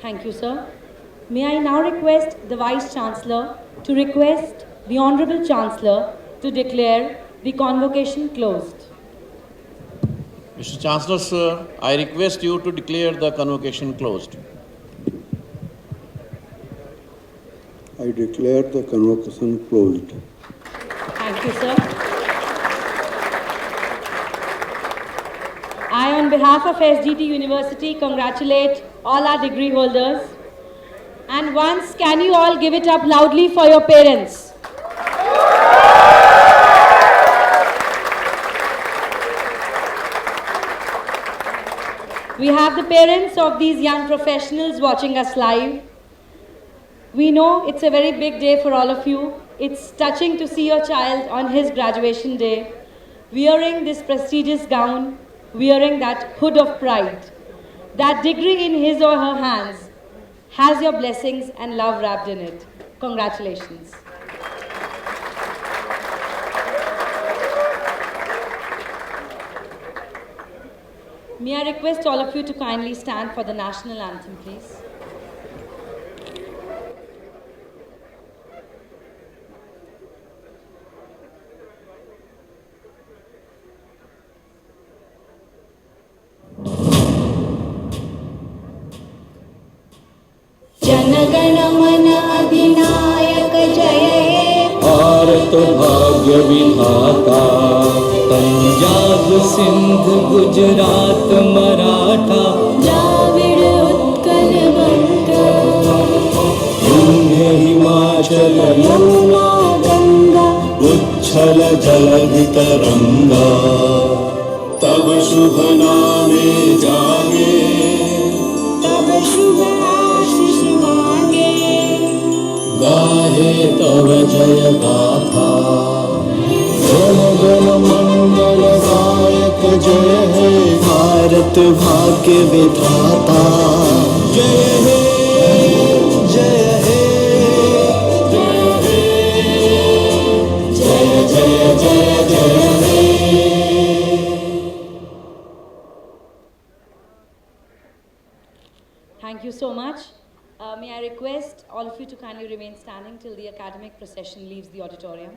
Thank you, sir. May I now request the Vice Chancellor to request the Honorable Chancellor to declare the convocation closed. Mr. Chancellor, sir, I request you to declare the convocation closed. I declare the convocation closed. Thank you, sir. I, on behalf of SGT University, congratulate all our degree holders. And once, can you all give it up loudly for your parents? We have the parents of these young professionals watching us live. We know it's a very big day for all of you. It's touching to see your child on his graduation day, wearing this prestigious gown, wearing that hood of pride. That degree in his or her hands has your blessings and love wrapped in it. Congratulations. May I request all of you to kindly stand for the national anthem, please. जनगण मन अधिनायक जय हे। भारत भाग्य विधाता, पंजाब सिंध गुजरात मराठा, द्राविड़ उत्कल बंग, विंध्य हिमाचल यमुना गंगा, उच्छल जलधि तरंगा, तब शुभ नामे जागे, तब शुभ आशीष मांगे। गाहे तव जय गाथा, अमृत भाग्य विधाता जय हे जय हे जय जय जय जय हे। Thank you so much. May I request all of you to kindly remain standing till the academic procession leaves the auditorium.